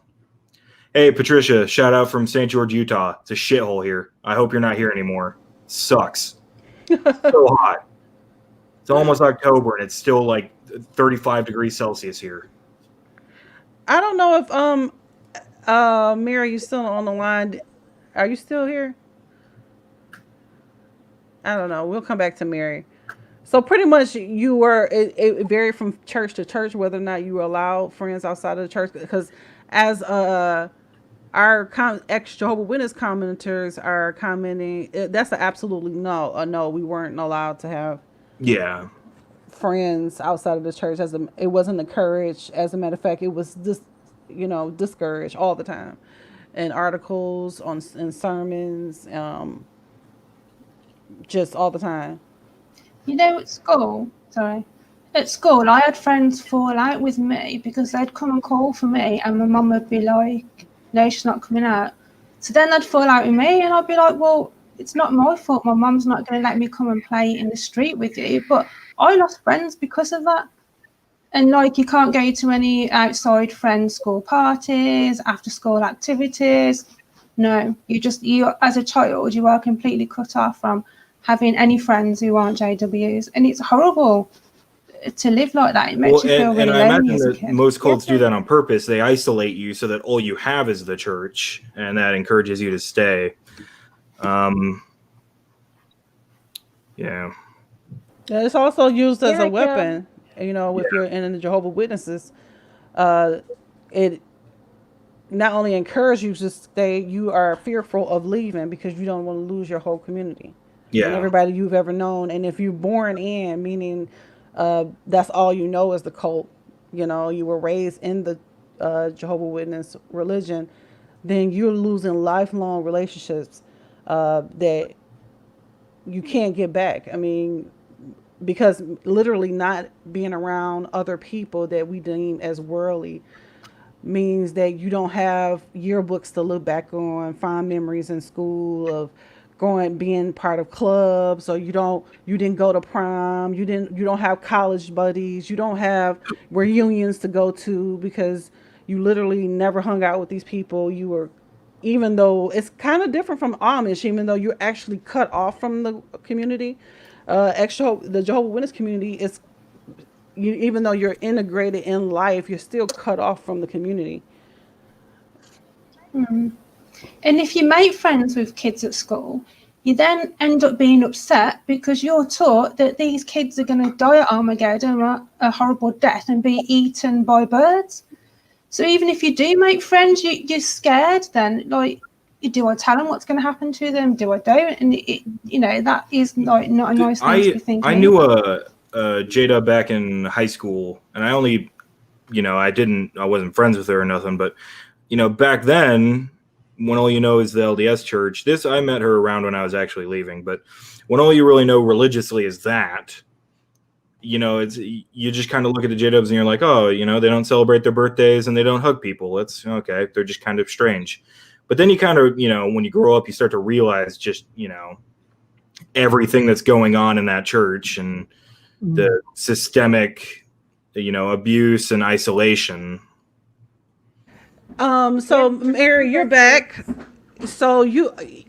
hey, Patricia, shout out from St. George, Utah. It's a shithole here. I hope you're not here anymore. It sucks. So hot. It's almost October, and it's still like 35 degrees Celsius here. I don't know if Mary, you still on the line? Are you still here? I don't know. We'll come back to Mary. So pretty much you were, it varied from church to church whether or not you were allowed friends outside of the church, because as our ex-Jehovah's Witness commenters are commenting, that's an absolutely no. No, we weren't allowed to have friends outside of the church. It wasn't encouraged. As a matter of fact, it was discouraged all the time, in articles, in sermons, just all the time. At school, I had friends fall out with me because they'd come and call for me, and my mum would be like, "No, she's not coming out." So then they'd fall out with me, and I'd be like, "Well, it's not my fault. My mum's not going to let me come and play in the street with you." But I lost friends because of that. And you can't go to any outside friends' school parties, after school activities. No, you as a child, you are completely cut off from having any friends who aren't JWs, and it's horrible to live like that. It makes you feel really lonely as a kid. Most cults do that on purpose. They isolate you so that all you have is the church, and that encourages you to stay. It's also used as a weapon. If you're in the Jehovah's Witnesses, it not only encourages you to stay, you are fearful of leaving because you don't want to lose your whole community. And everybody you've ever known. And if you're born in, meaning that's all you know is the cult, you were raised in the Jehovah's Witness religion, then you're losing lifelong relationships that you can't get back. I mean, because literally not being around other people that we deem as worldly means that you don't have yearbooks to look back on, fond memories in school of being part of clubs, or you didn't go to prom, you don't have college buddies, you don't have reunions to go to because you literally never hung out with these people. You were, even though it's kind of different from Amish, even though you're actually cut off from the community, the Jehovah's Witness community is, even though you're integrated in life, you're still cut off from the community. And if you make friends with kids at school, you then end up being upset because you're taught that these kids are going to die at Armageddon or a horrible death and be eaten by birds. So even if you do make friends, you're scared then. Like, do I tell them what's going to happen to them? Do I don't? And, that is like not a nice thing to be thinking. I knew a Jada back in high school, and I only, I wasn't friends with her or nothing, but, back then, when all you know is the LDS church, I met her around when I was actually leaving, but when all you really know religiously is that, you just kind of look at the J-Dubs and you're like, oh, they don't celebrate their birthdays and they don't hug people. That's okay. They're just kind of strange. But then you kind of, when you grow up, you start to realize just, everything that's going on in that church and the systemic, abuse and isolation. So Mary, you're back. So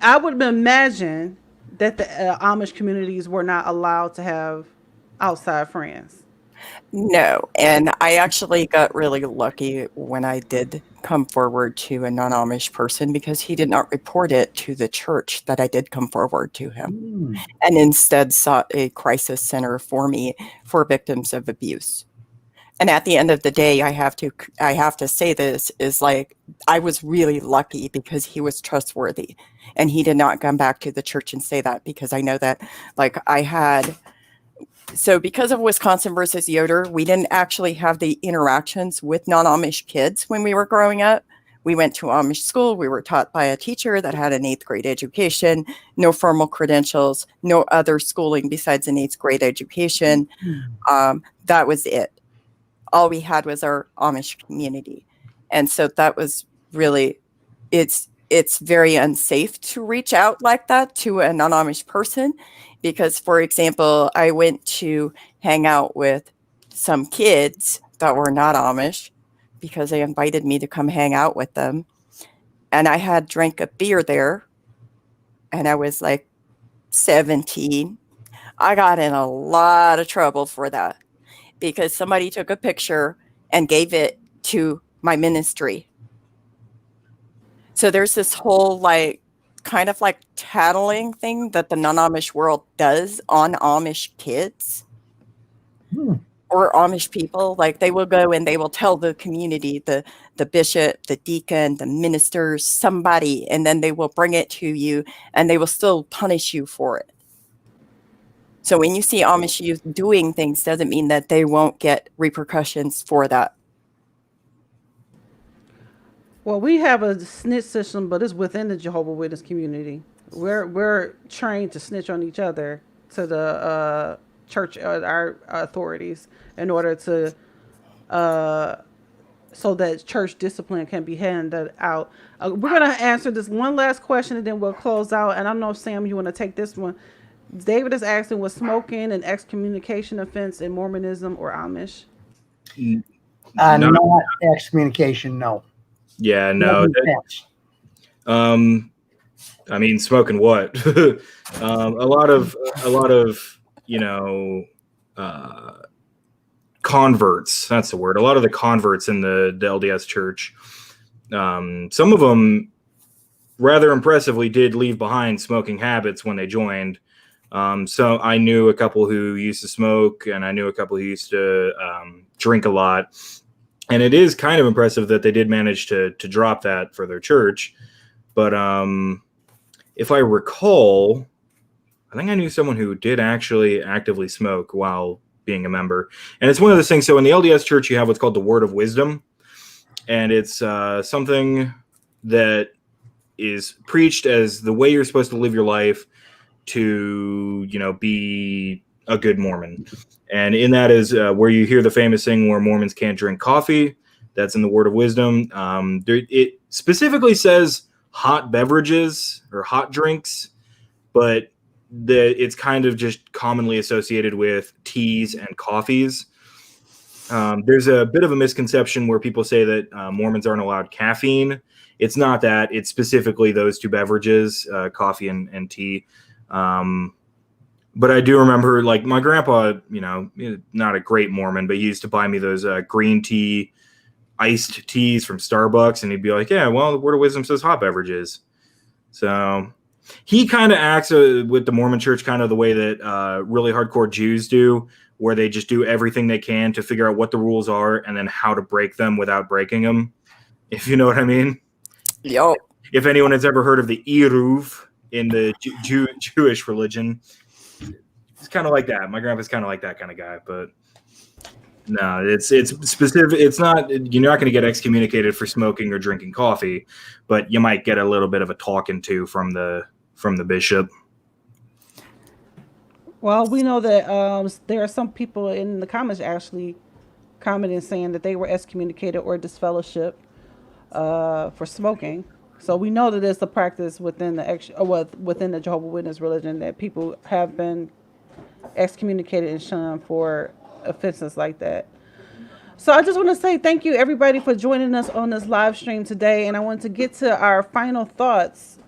I would imagine that the Amish communities were not allowed to have outside friends. No, and I actually got really lucky when I did come forward to a non-Amish person because he did not report it to the church that I did come forward to him, and instead sought a crisis center for me for victims of abuse. And at the end of the day, I have to say this is like, I was really lucky because he was trustworthy and he did not come back to the church and say that, because I know that so because of Wisconsin versus Yoder, we didn't actually have the interactions with non-Amish kids when we were growing up. We went to Amish school. We were taught by a teacher that had an 8th grade education, no formal credentials, no other schooling besides an 8th grade education. That was it. All we had was our Amish community. And so that was really, it's very unsafe to reach out like that to a non-Amish person because, for example, I went to hang out with some kids that were not Amish because they invited me to come hang out with them. And I had drank a beer there and I was like 17. I got in a lot of trouble for that, because somebody took a picture and gave it to my ministry. So there's this whole kind of tattling thing that the non-Amish world does on Amish kids or Amish people. Like, they will go and they will tell the community, the bishop, the deacon, the ministers, somebody, and then they will bring it to you and they will still punish you for it. So when you see Amish youth doing things, doesn't mean that they won't get repercussions for that. Well, we have a snitch system, but it's within the Jehovah's Witness community. We're trained to snitch on each other to the church, our authorities, in order to so that church discipline can be handed out. We're gonna answer this one last question and then we'll close out. And I don't know if Sam, you want to take this one. David is asking, was smoking an excommunication offense in Mormonism or Amish? Not excommunication, no. Yeah, no. I mean, smoking what? a lot of converts. That's the word. A lot of the converts in the LDS church. Some of them, rather impressively, did leave behind smoking habits when they joined. So I knew a couple who used to smoke, and I knew a couple who used to drink a lot. And it is kind of impressive that they did manage to drop that for their church. But if I recall, I think I knew someone who did actually actively smoke while being a member. And it's one of those things. So in the LDS church, you have what's called the Word of Wisdom. And it's something that is preached as the way you're supposed to live your life to, be a good Mormon. And in that is where you hear the famous thing where Mormons can't drink coffee. That's in the Word of Wisdom. It specifically says hot beverages or hot drinks, but it's kind of just commonly associated with teas and coffees. There's a bit of a misconception where people say that Mormons aren't allowed caffeine. It's not that. It's specifically those two beverages, coffee and tea. But I do remember, my grandpa, not a great Mormon, but he used to buy me those green tea iced teas from Starbucks, and he'd be like, yeah, well, the Word of Wisdom says hot beverages. So he kind of acts with the Mormon church kind of the way that really hardcore Jews do, where they just do everything they can to figure out what the rules are and then how to break them without breaking them, if you know what I mean. Yo. If anyone has ever heard of the Eruv in the Jewish religion, it's kind of like that. My grandpa's kind of like that kind of guy, but no, it's specific. It's not, you're not going to get excommunicated for smoking or drinking coffee, but you might get a little bit of a talking to from the bishop. Well, we know that there are some people in the comments actually commenting saying that they were excommunicated or disfellowshipped for smoking. So we know that it's a practice within the Jehovah's Witness religion that people have been excommunicated and shunned for offenses like that. So I just want to say thank you everybody for joining us on this live stream today, and I want to get to our final thoughts.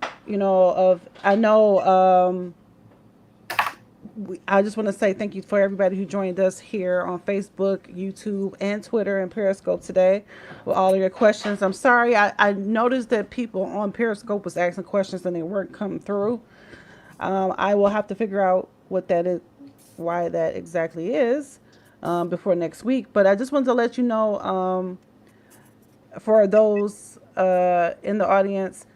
I just want to say thank you for everybody who joined us here on Facebook, YouTube, and Twitter and Periscope today with all of your questions. I'm sorry, I noticed that people on Periscope was asking questions and they weren't coming through. I will have to figure out what that is, why that exactly is, before next week. But I just wanted to let you know, for those in the audience,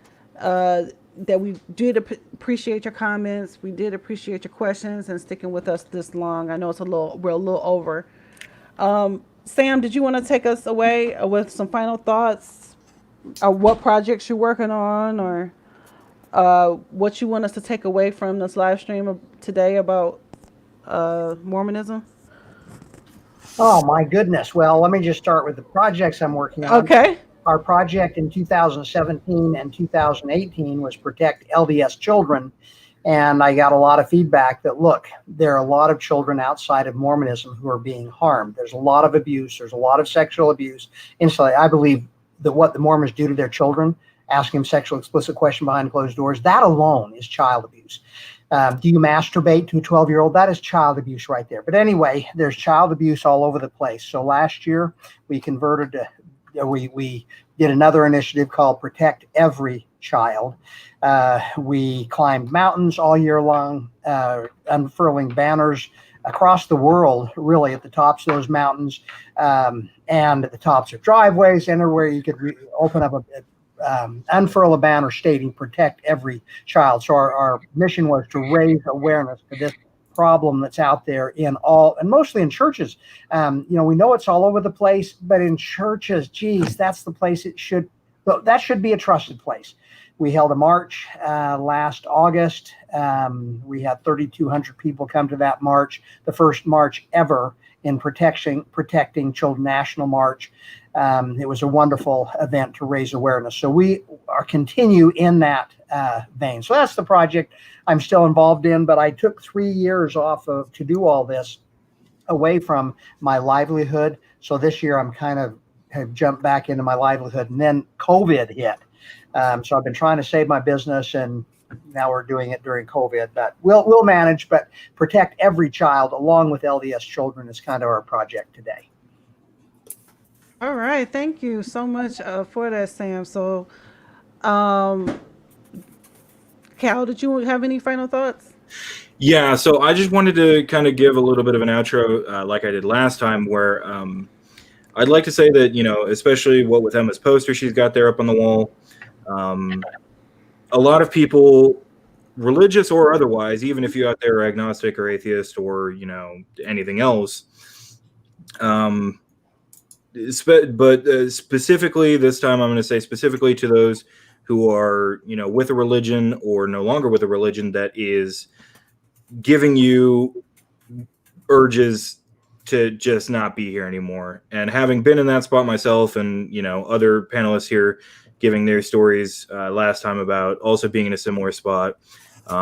that we did appreciate your comments. We did appreciate your questions and sticking with us this long. I know we're a little over. Sam, did you want to take us away with some final thoughts, or what projects you're working on, or what you want us to take away from this live stream today about Mormonism? Oh my goodness. Well, let me just start with the projects I'm working on. Okay. Our project in 2017 and 2018 was protect LDS children. And I got a lot of feedback that, look, there are a lot of children outside of Mormonism who are being harmed. There's a lot of abuse. There's a lot of sexual abuse. Instantly, I believe that what the Mormons do to their children, asking them sexual explicit question behind closed doors, that alone is child abuse. Do you masturbate to a 12-year-old? That is child abuse right there. But anyway, there's child abuse all over the place. So last year, we converted to we did another initiative called Protect Every Child. We climbed mountains all year long, unfurling banners across the world, really at the tops of those mountains, and at the tops of driveways, anywhere you could open up unfurl a banner stating protect every child. So our mission was to raise awareness to this problem that's out there in all, and mostly in churches. We know it's all over the place, but in churches, geez, that's the place that should be a trusted place. We held a march last August. We had 3,200 people come to that march, the first march ever in Protecting Children National March. It was a wonderful event to raise awareness. So we are continue in that vein. So that's the project I'm still involved in, but I took 3 years off to do all this away from my livelihood. So this year I'm kind of have jumped back into my livelihood, and then COVID hit. So I've been trying to save my business, and now we're doing it during COVID, but we'll manage. But Protect Every Child along with LDS children is kind of our project today. All right. Thank you so much for that, Sam. So, Cal, did you have any final thoughts? Yeah, so I just wanted to kind of give a little bit of an outro like I did last time, where I'd like to say that, especially what with Emma's poster she's got there up on the wall, a lot of people, religious or otherwise, even if you out there are agnostic or atheist or, anything else, specifically this time I'm going to say specifically to those who are, with a religion or no longer with a religion that is giving you urges to just not be here anymore. And having been in that spot myself, and other panelists here giving their stories last time about also being in a similar spot,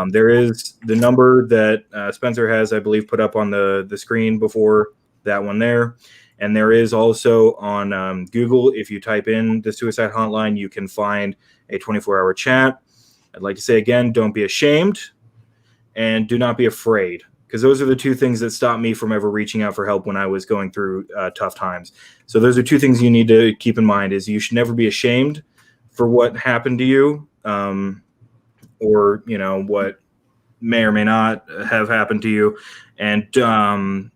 there is the number that Spencer has, I believe, put up on the screen before, that one there. And there is also on Google, if you type in the suicide hotline, you can find a 24-hour chat. I'd like to say again, don't be ashamed and do not be afraid, because those are the two things that stopped me from ever reaching out for help when I was going through tough times. So those are two things you need to keep in mind: is you should never be ashamed for what happened to you, or what may or may not have happened to you, and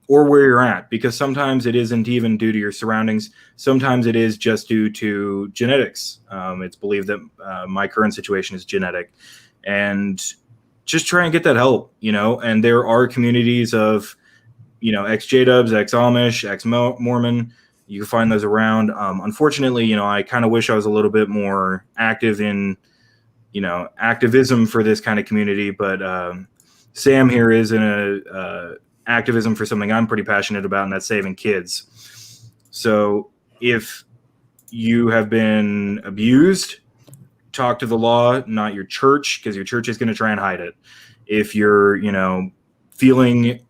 or where you're at, because sometimes it isn't even due to your surroundings. Sometimes it is just due to genetics. It's believed that my current situation is genetic, and just try and get that help, and there are communities of, ex-J-Dubs, ex-Amish, ex-Mormon. You can find those around. Unfortunately, I kind of wish I was a little bit more active in, activism for this kind of community, but Sam here is in a activism for something I'm pretty passionate about, and that's saving kids. So if you have been abused, talk to the law, not your church, because your church is going to try and hide it. If you're, feeling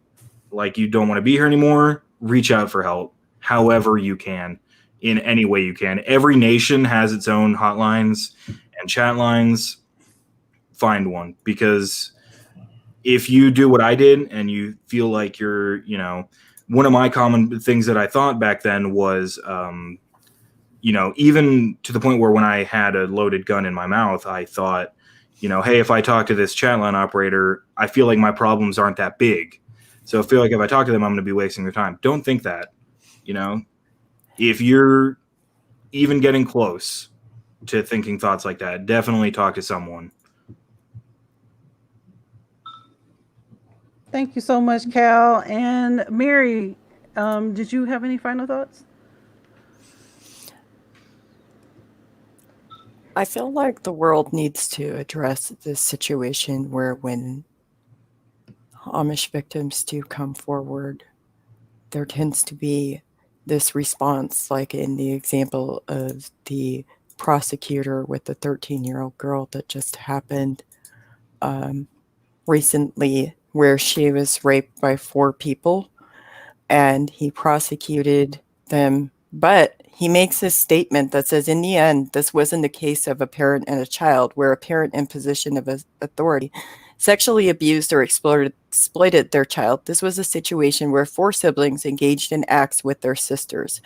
like you don't want to be here anymore, reach out for help however you can, in any way you can. Every nation has its own hotlines and chat lines. Find one, because if you do what I did and you feel like you're, one of my common things that I thought back then was, even to the point where when I had a loaded gun in my mouth, I thought, hey, if I talk to this chat line operator, I feel like my problems aren't that big. So I feel like if I talk to them, I'm going to be wasting their time. Don't think that, if you're even getting close to thinking thoughts like that, definitely talk to someone. Thank you so much, Cal. And Mary, did you have any final thoughts? I feel like the world needs to address this situation where when Amish victims do come forward, there tends to be this response, like in the example of the prosecutor with the 13-year-old girl that just happened recently, where she was raped by 4 people and he prosecuted them. But he makes this statement that says, in the end, this wasn't a case of a parent and a child where a parent in position of authority sexually abused or exploited their child. This was a situation where 4 siblings engaged in acts with their sisters.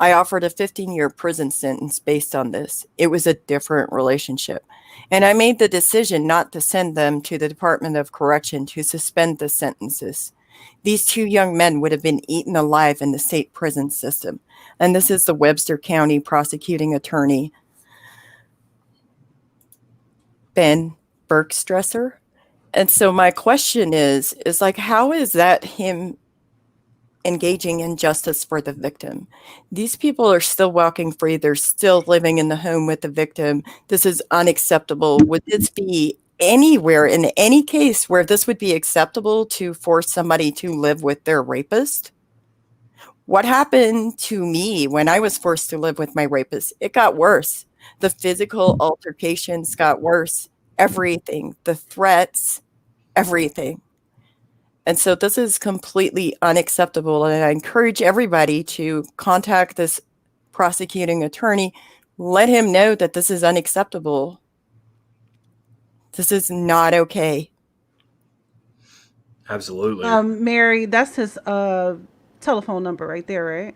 I offered a 15-year prison sentence based on this. It was a different relationship. And I made the decision not to send them to the Department of Correction to suspend the sentences. These 2 young men would have been eaten alive in the state prison system. And this is the Webster County prosecuting attorney, Ben Bergstresser. And so my question is like, how is that him engaging in justice for the victim? These people are still walking free. They're still living in the home with the victim. This is unacceptable. Would this be anywhere in any case where this would be acceptable to force somebody to live with their rapist? What happened to me when I was forced to live with my rapist? It got worse. The physical altercations got worse. Everything, the threats, everything. And so this is completely unacceptable. And I encourage everybody to contact this prosecuting attorney. Let him know that this is unacceptable. This is not okay. Absolutely. Mary, that's his telephone number right there, right?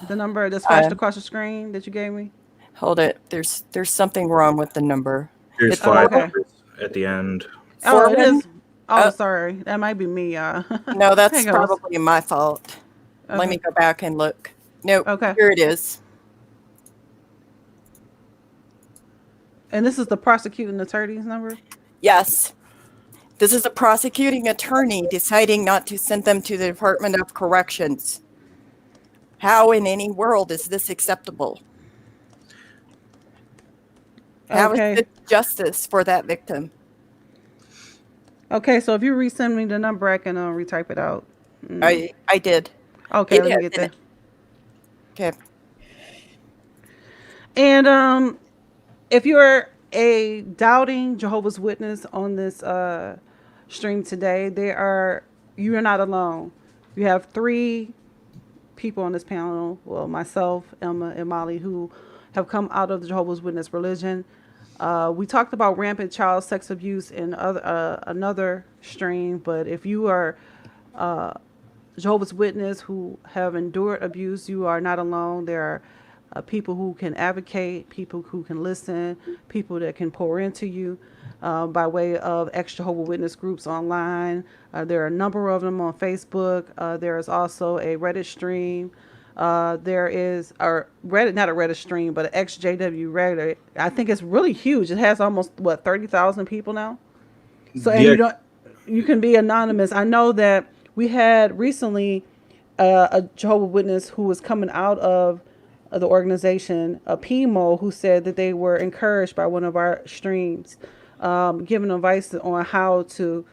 The number that's flashed across the screen that you gave me. Hold it. There's something wrong with the number. There's 5 numbers at the end. Oh, it is. Oh, sorry. That might be me. No, that's probably my fault. Okay. Let me go back and look. Nope. Okay. Here it is. And this is the prosecuting attorney's number? Yes. This is a prosecuting attorney deciding not to send them to the Department of Corrections. How in any world is this acceptable? How is this justice for that victim? Okay, so if you resend me the number, I can retype it out. I did. Okay, let me get that. Okay. And if you're a doubting Jehovah's Witness on this stream today, you are not alone. You have 3 people on this panel, well, myself, Emma, and Molly, who have come out of the Jehovah's Witness religion. We talked about rampant child sex abuse in another stream, but if you are Jehovah's Witness who have endured abuse, you are not alone. There are people who can advocate, people who can listen, people that can pour into you by way of ex-Jehovah's Witness groups online. There are a number of them on Facebook. There is also a Reddit stream. There is a Reddit, not a Reddit stream, but an XJW Reddit. I think it's really huge. It has almost 30,000 people now. So and you can be anonymous. I know that we had recently a Jehovah's Witness who was coming out of the organization, a PMO, who said that they were encouraged by one of our streams, giving advice on how to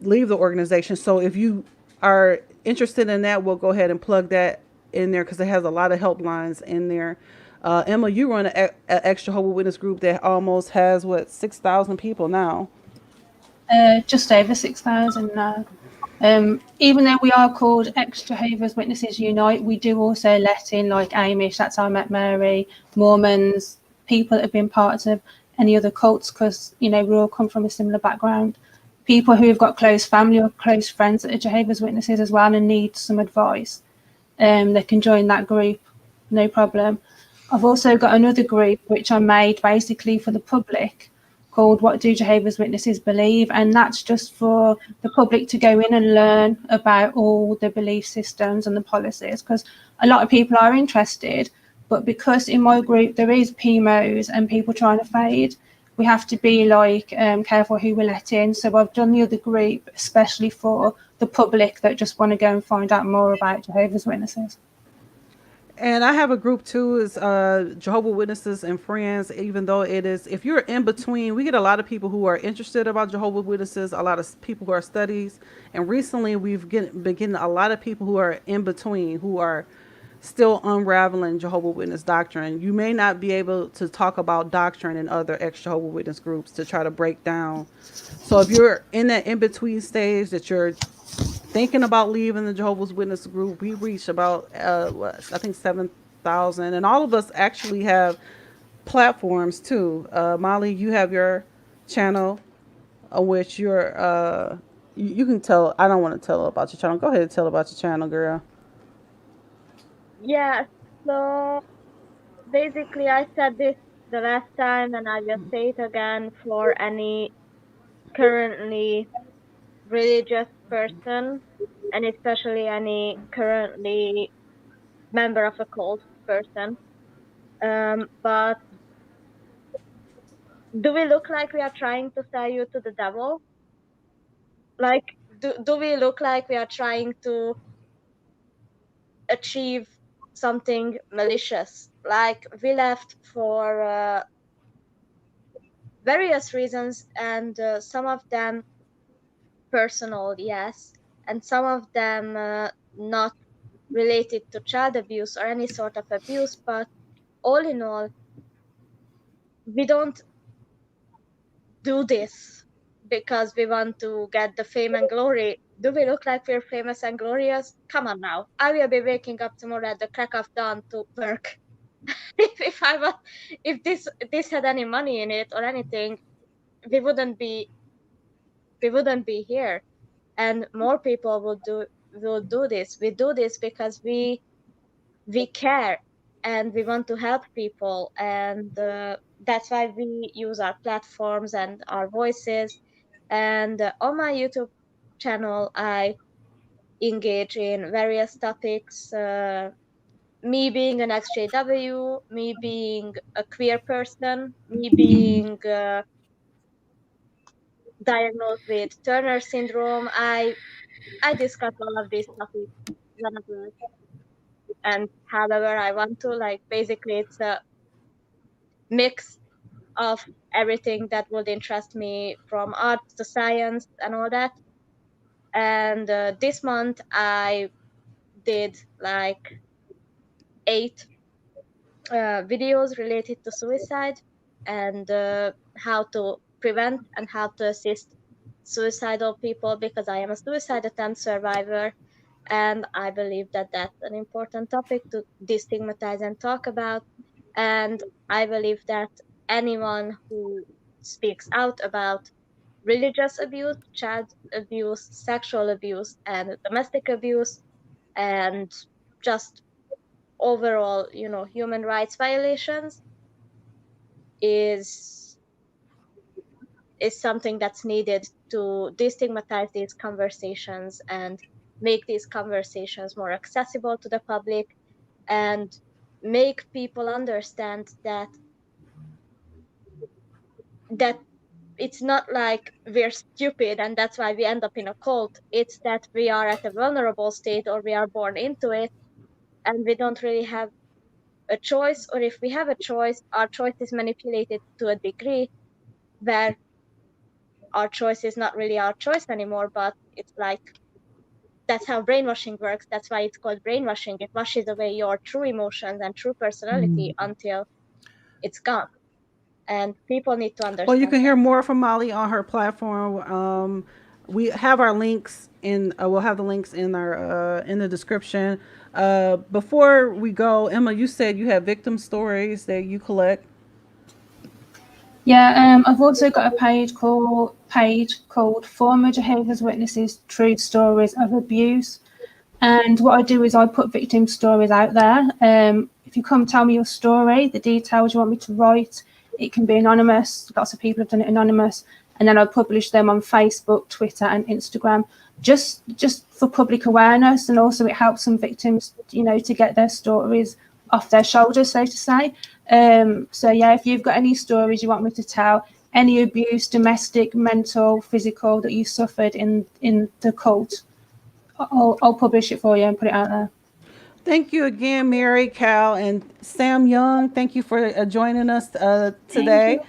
leave the organization. So if you are interested in that, we'll go ahead and plug that in there because it has a lot of helplines in there. Emma, you run an extra Jehovah's Witness group that almost has 6,000 people now. Just over 6,000 now. Even though we are called ex-Jehovah's Witnesses Unite, we do also let in like Amish, that's how I met Mary, Mormons, people that have been parts of any other cults, because we all come from a similar background. People who have got close family or close friends that are Jehovah's Witnesses as well and need some advice, they can join that group, no problem. I've also got another group which I made basically for the public called What Do Jehovah's Witnesses Believe? And that's just for the public to go in and learn about all the belief systems and the policies, because a lot of people are interested, but because in my group there is PMOs and people trying to fade, we have to be careful who we let in. So I've done the other group especially for the public that just want to go and find out more about Jehovah's Witnesses. And I have a group too, is Jehovah's Witnesses and Friends, even though it is, if you're in between, we get a lot of people who are interested about Jehovah's Witnesses, a lot of people who are studies. And recently we've been getting a lot of people who are in between, who are still unraveling Jehovah's Witness doctrine. You may not be able to talk about doctrine in other ex-Jehovah's Witness groups to try to break down. So if you're in that in-between stage that you're thinking about leaving the Jehovah's Witness group, we reached about, I think 7,000. And all of us actually have platforms too. Molly, you have your channel, which you're, you can tell. I don't want to tell about your channel. Go ahead and tell about your channel, girl. Yeah, so basically I said this the last time and I will say it again for any currently religious person, and especially any currently member of a cult person. But do we look like we are trying to sell you to the devil? Like, do we look like we are trying to achieve something malicious? Like, we left for various reasons, and some of them personal, yes, and some of them not related to child abuse or any sort of abuse, but all in all, we don't do this because we want to get the fame and glory. Do we look like we're famous and glorious? Come on now. I will be waking up tomorrow at the crack of dawn to work. if this had any money in it or anything, we wouldn't be here. And more people will do this. We do this because we care and we want to help people, and that's why we use our platforms and our voices. And on my YouTube channel I engage in various topics, me being an XJW, me being a queer person, me being diagnosed with Turner syndrome. I discuss all of these topics whenever and however I want to. Like, basically it's a mix of everything that would interest me, from art to science and all that. And this month I did like 8 videos related to suicide and how to prevent and how to assist suicidal people, because I am a suicide attempt survivor, and I believe that that's an important topic to destigmatize and talk about. And I believe that anyone who speaks out about religious abuse, child abuse, sexual abuse, and domestic abuse, and just overall, human rights violations is something that's needed to destigmatize these conversations and make these conversations more accessible to the public, and make people understand that it's not like we're stupid and that's why we end up in a cult. It's that we are at a vulnerable state, or we are born into it, and we don't really have a choice, or if we have a choice, our choice is manipulated to a degree where our choice is not really our choice anymore, but it's like that's how brainwashing works. That's why it's called brainwashing. It washes away your true emotions and true personality until it's gone. And people need to understand. Well, you can that. hear more from Molly on her platform. We have our links in. We'll have the links in our in the description. Before we go, Emma, you said you have victim stories that you collect. Yeah, I've also got a page called Former Jehovah's Witnesses True Stories of Abuse. And what I do is I put victim stories out there. If you come tell me your story, the details you want me to write, it can be anonymous. Lots of people have done it anonymous. And then I publish them on Facebook, Twitter, and Instagram, just for public awareness. And also it helps some victims, to get their stories off their shoulders, so to say. So yeah, if you've got any stories you want me to tell, any abuse, domestic, mental, physical, that you suffered in the cult, I'll publish it for you and put it out there. Thank you again, Mary, Cal, and Sam Young. Thank you for joining us today,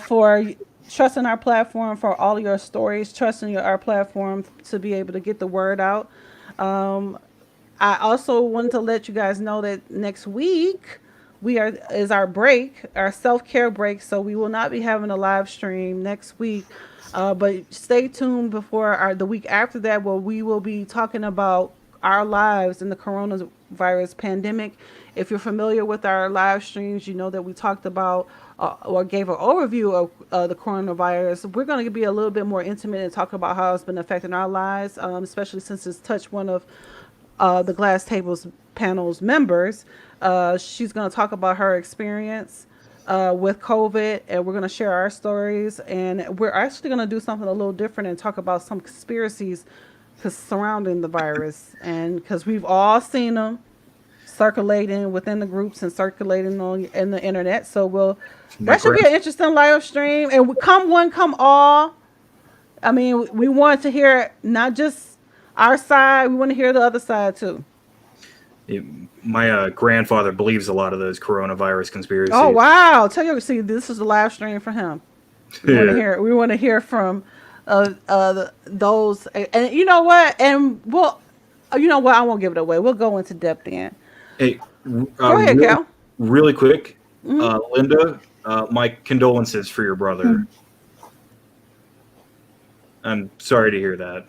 for trusting our platform, for all your stories, trusting our platform to be able to get the word out. I also wanted to let you guys know that next week is our break, our self-care break. So we will not be having a live stream next week. But stay tuned before the week after that, where we will be talking about our lives in the coronavirus pandemic. If you're familiar with our live streams, you know that we talked about or gave an overview of the coronavirus. We're going to be a little bit more intimate and talk about how it's been affecting our lives, especially since it's touched one of the Glass Tables panel's members. She's going to talk about her experience with COVID, and we're going to share our stories. And we're actually going to do something a little different and talk about some conspiracies surrounding the virus, and because we've all seen them circulating within the groups and circulating in the internet. So that should be an interesting live stream. And come one, come all. I mean, we want to hear not just our side, we want to hear the other side too. My grandfather believes a lot of those coronavirus conspiracies. Oh wow! See, this is the live stream for him. We want to hear from those, and you know what? And you know what? I won't give it away. We'll go into depth then. Hey, go ahead, Cal. Really quick, Linda, my condolences for your brother. I'm sorry to hear that.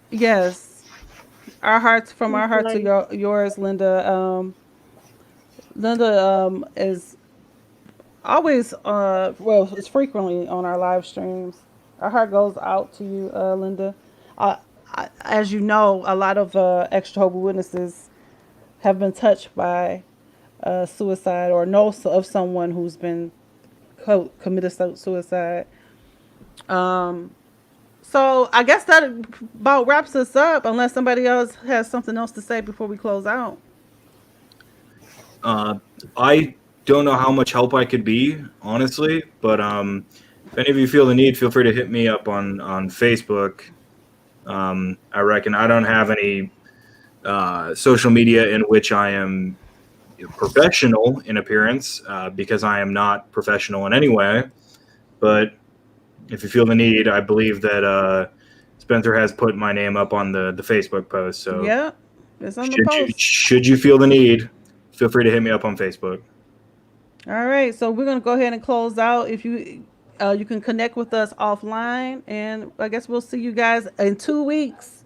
Yes, our hearts to yours, Linda. Linda is always it's frequently on our live streams. Our heart goes out to you, Linda. As you know, a lot of ex-Jehovah's Witnesses have been touched by suicide, or know of someone who's been committed suicide. So I guess that about wraps us up, unless somebody else has something else to say before we close out. I don't know how much help I could be, honestly, but if any of you feel the need, feel free to hit me up on Facebook. I reckon I don't have any social media in which I am professional in appearance, because I am not professional in any way. But if you feel the need, I believe that Spencer has put my name up on the Facebook post. So yeah, it's on the post. Should you feel the need, feel free to hit me up on Facebook. All right, so we're going to go ahead and close out. If you can connect with us offline, and I guess we'll see you guys in 2 weeks.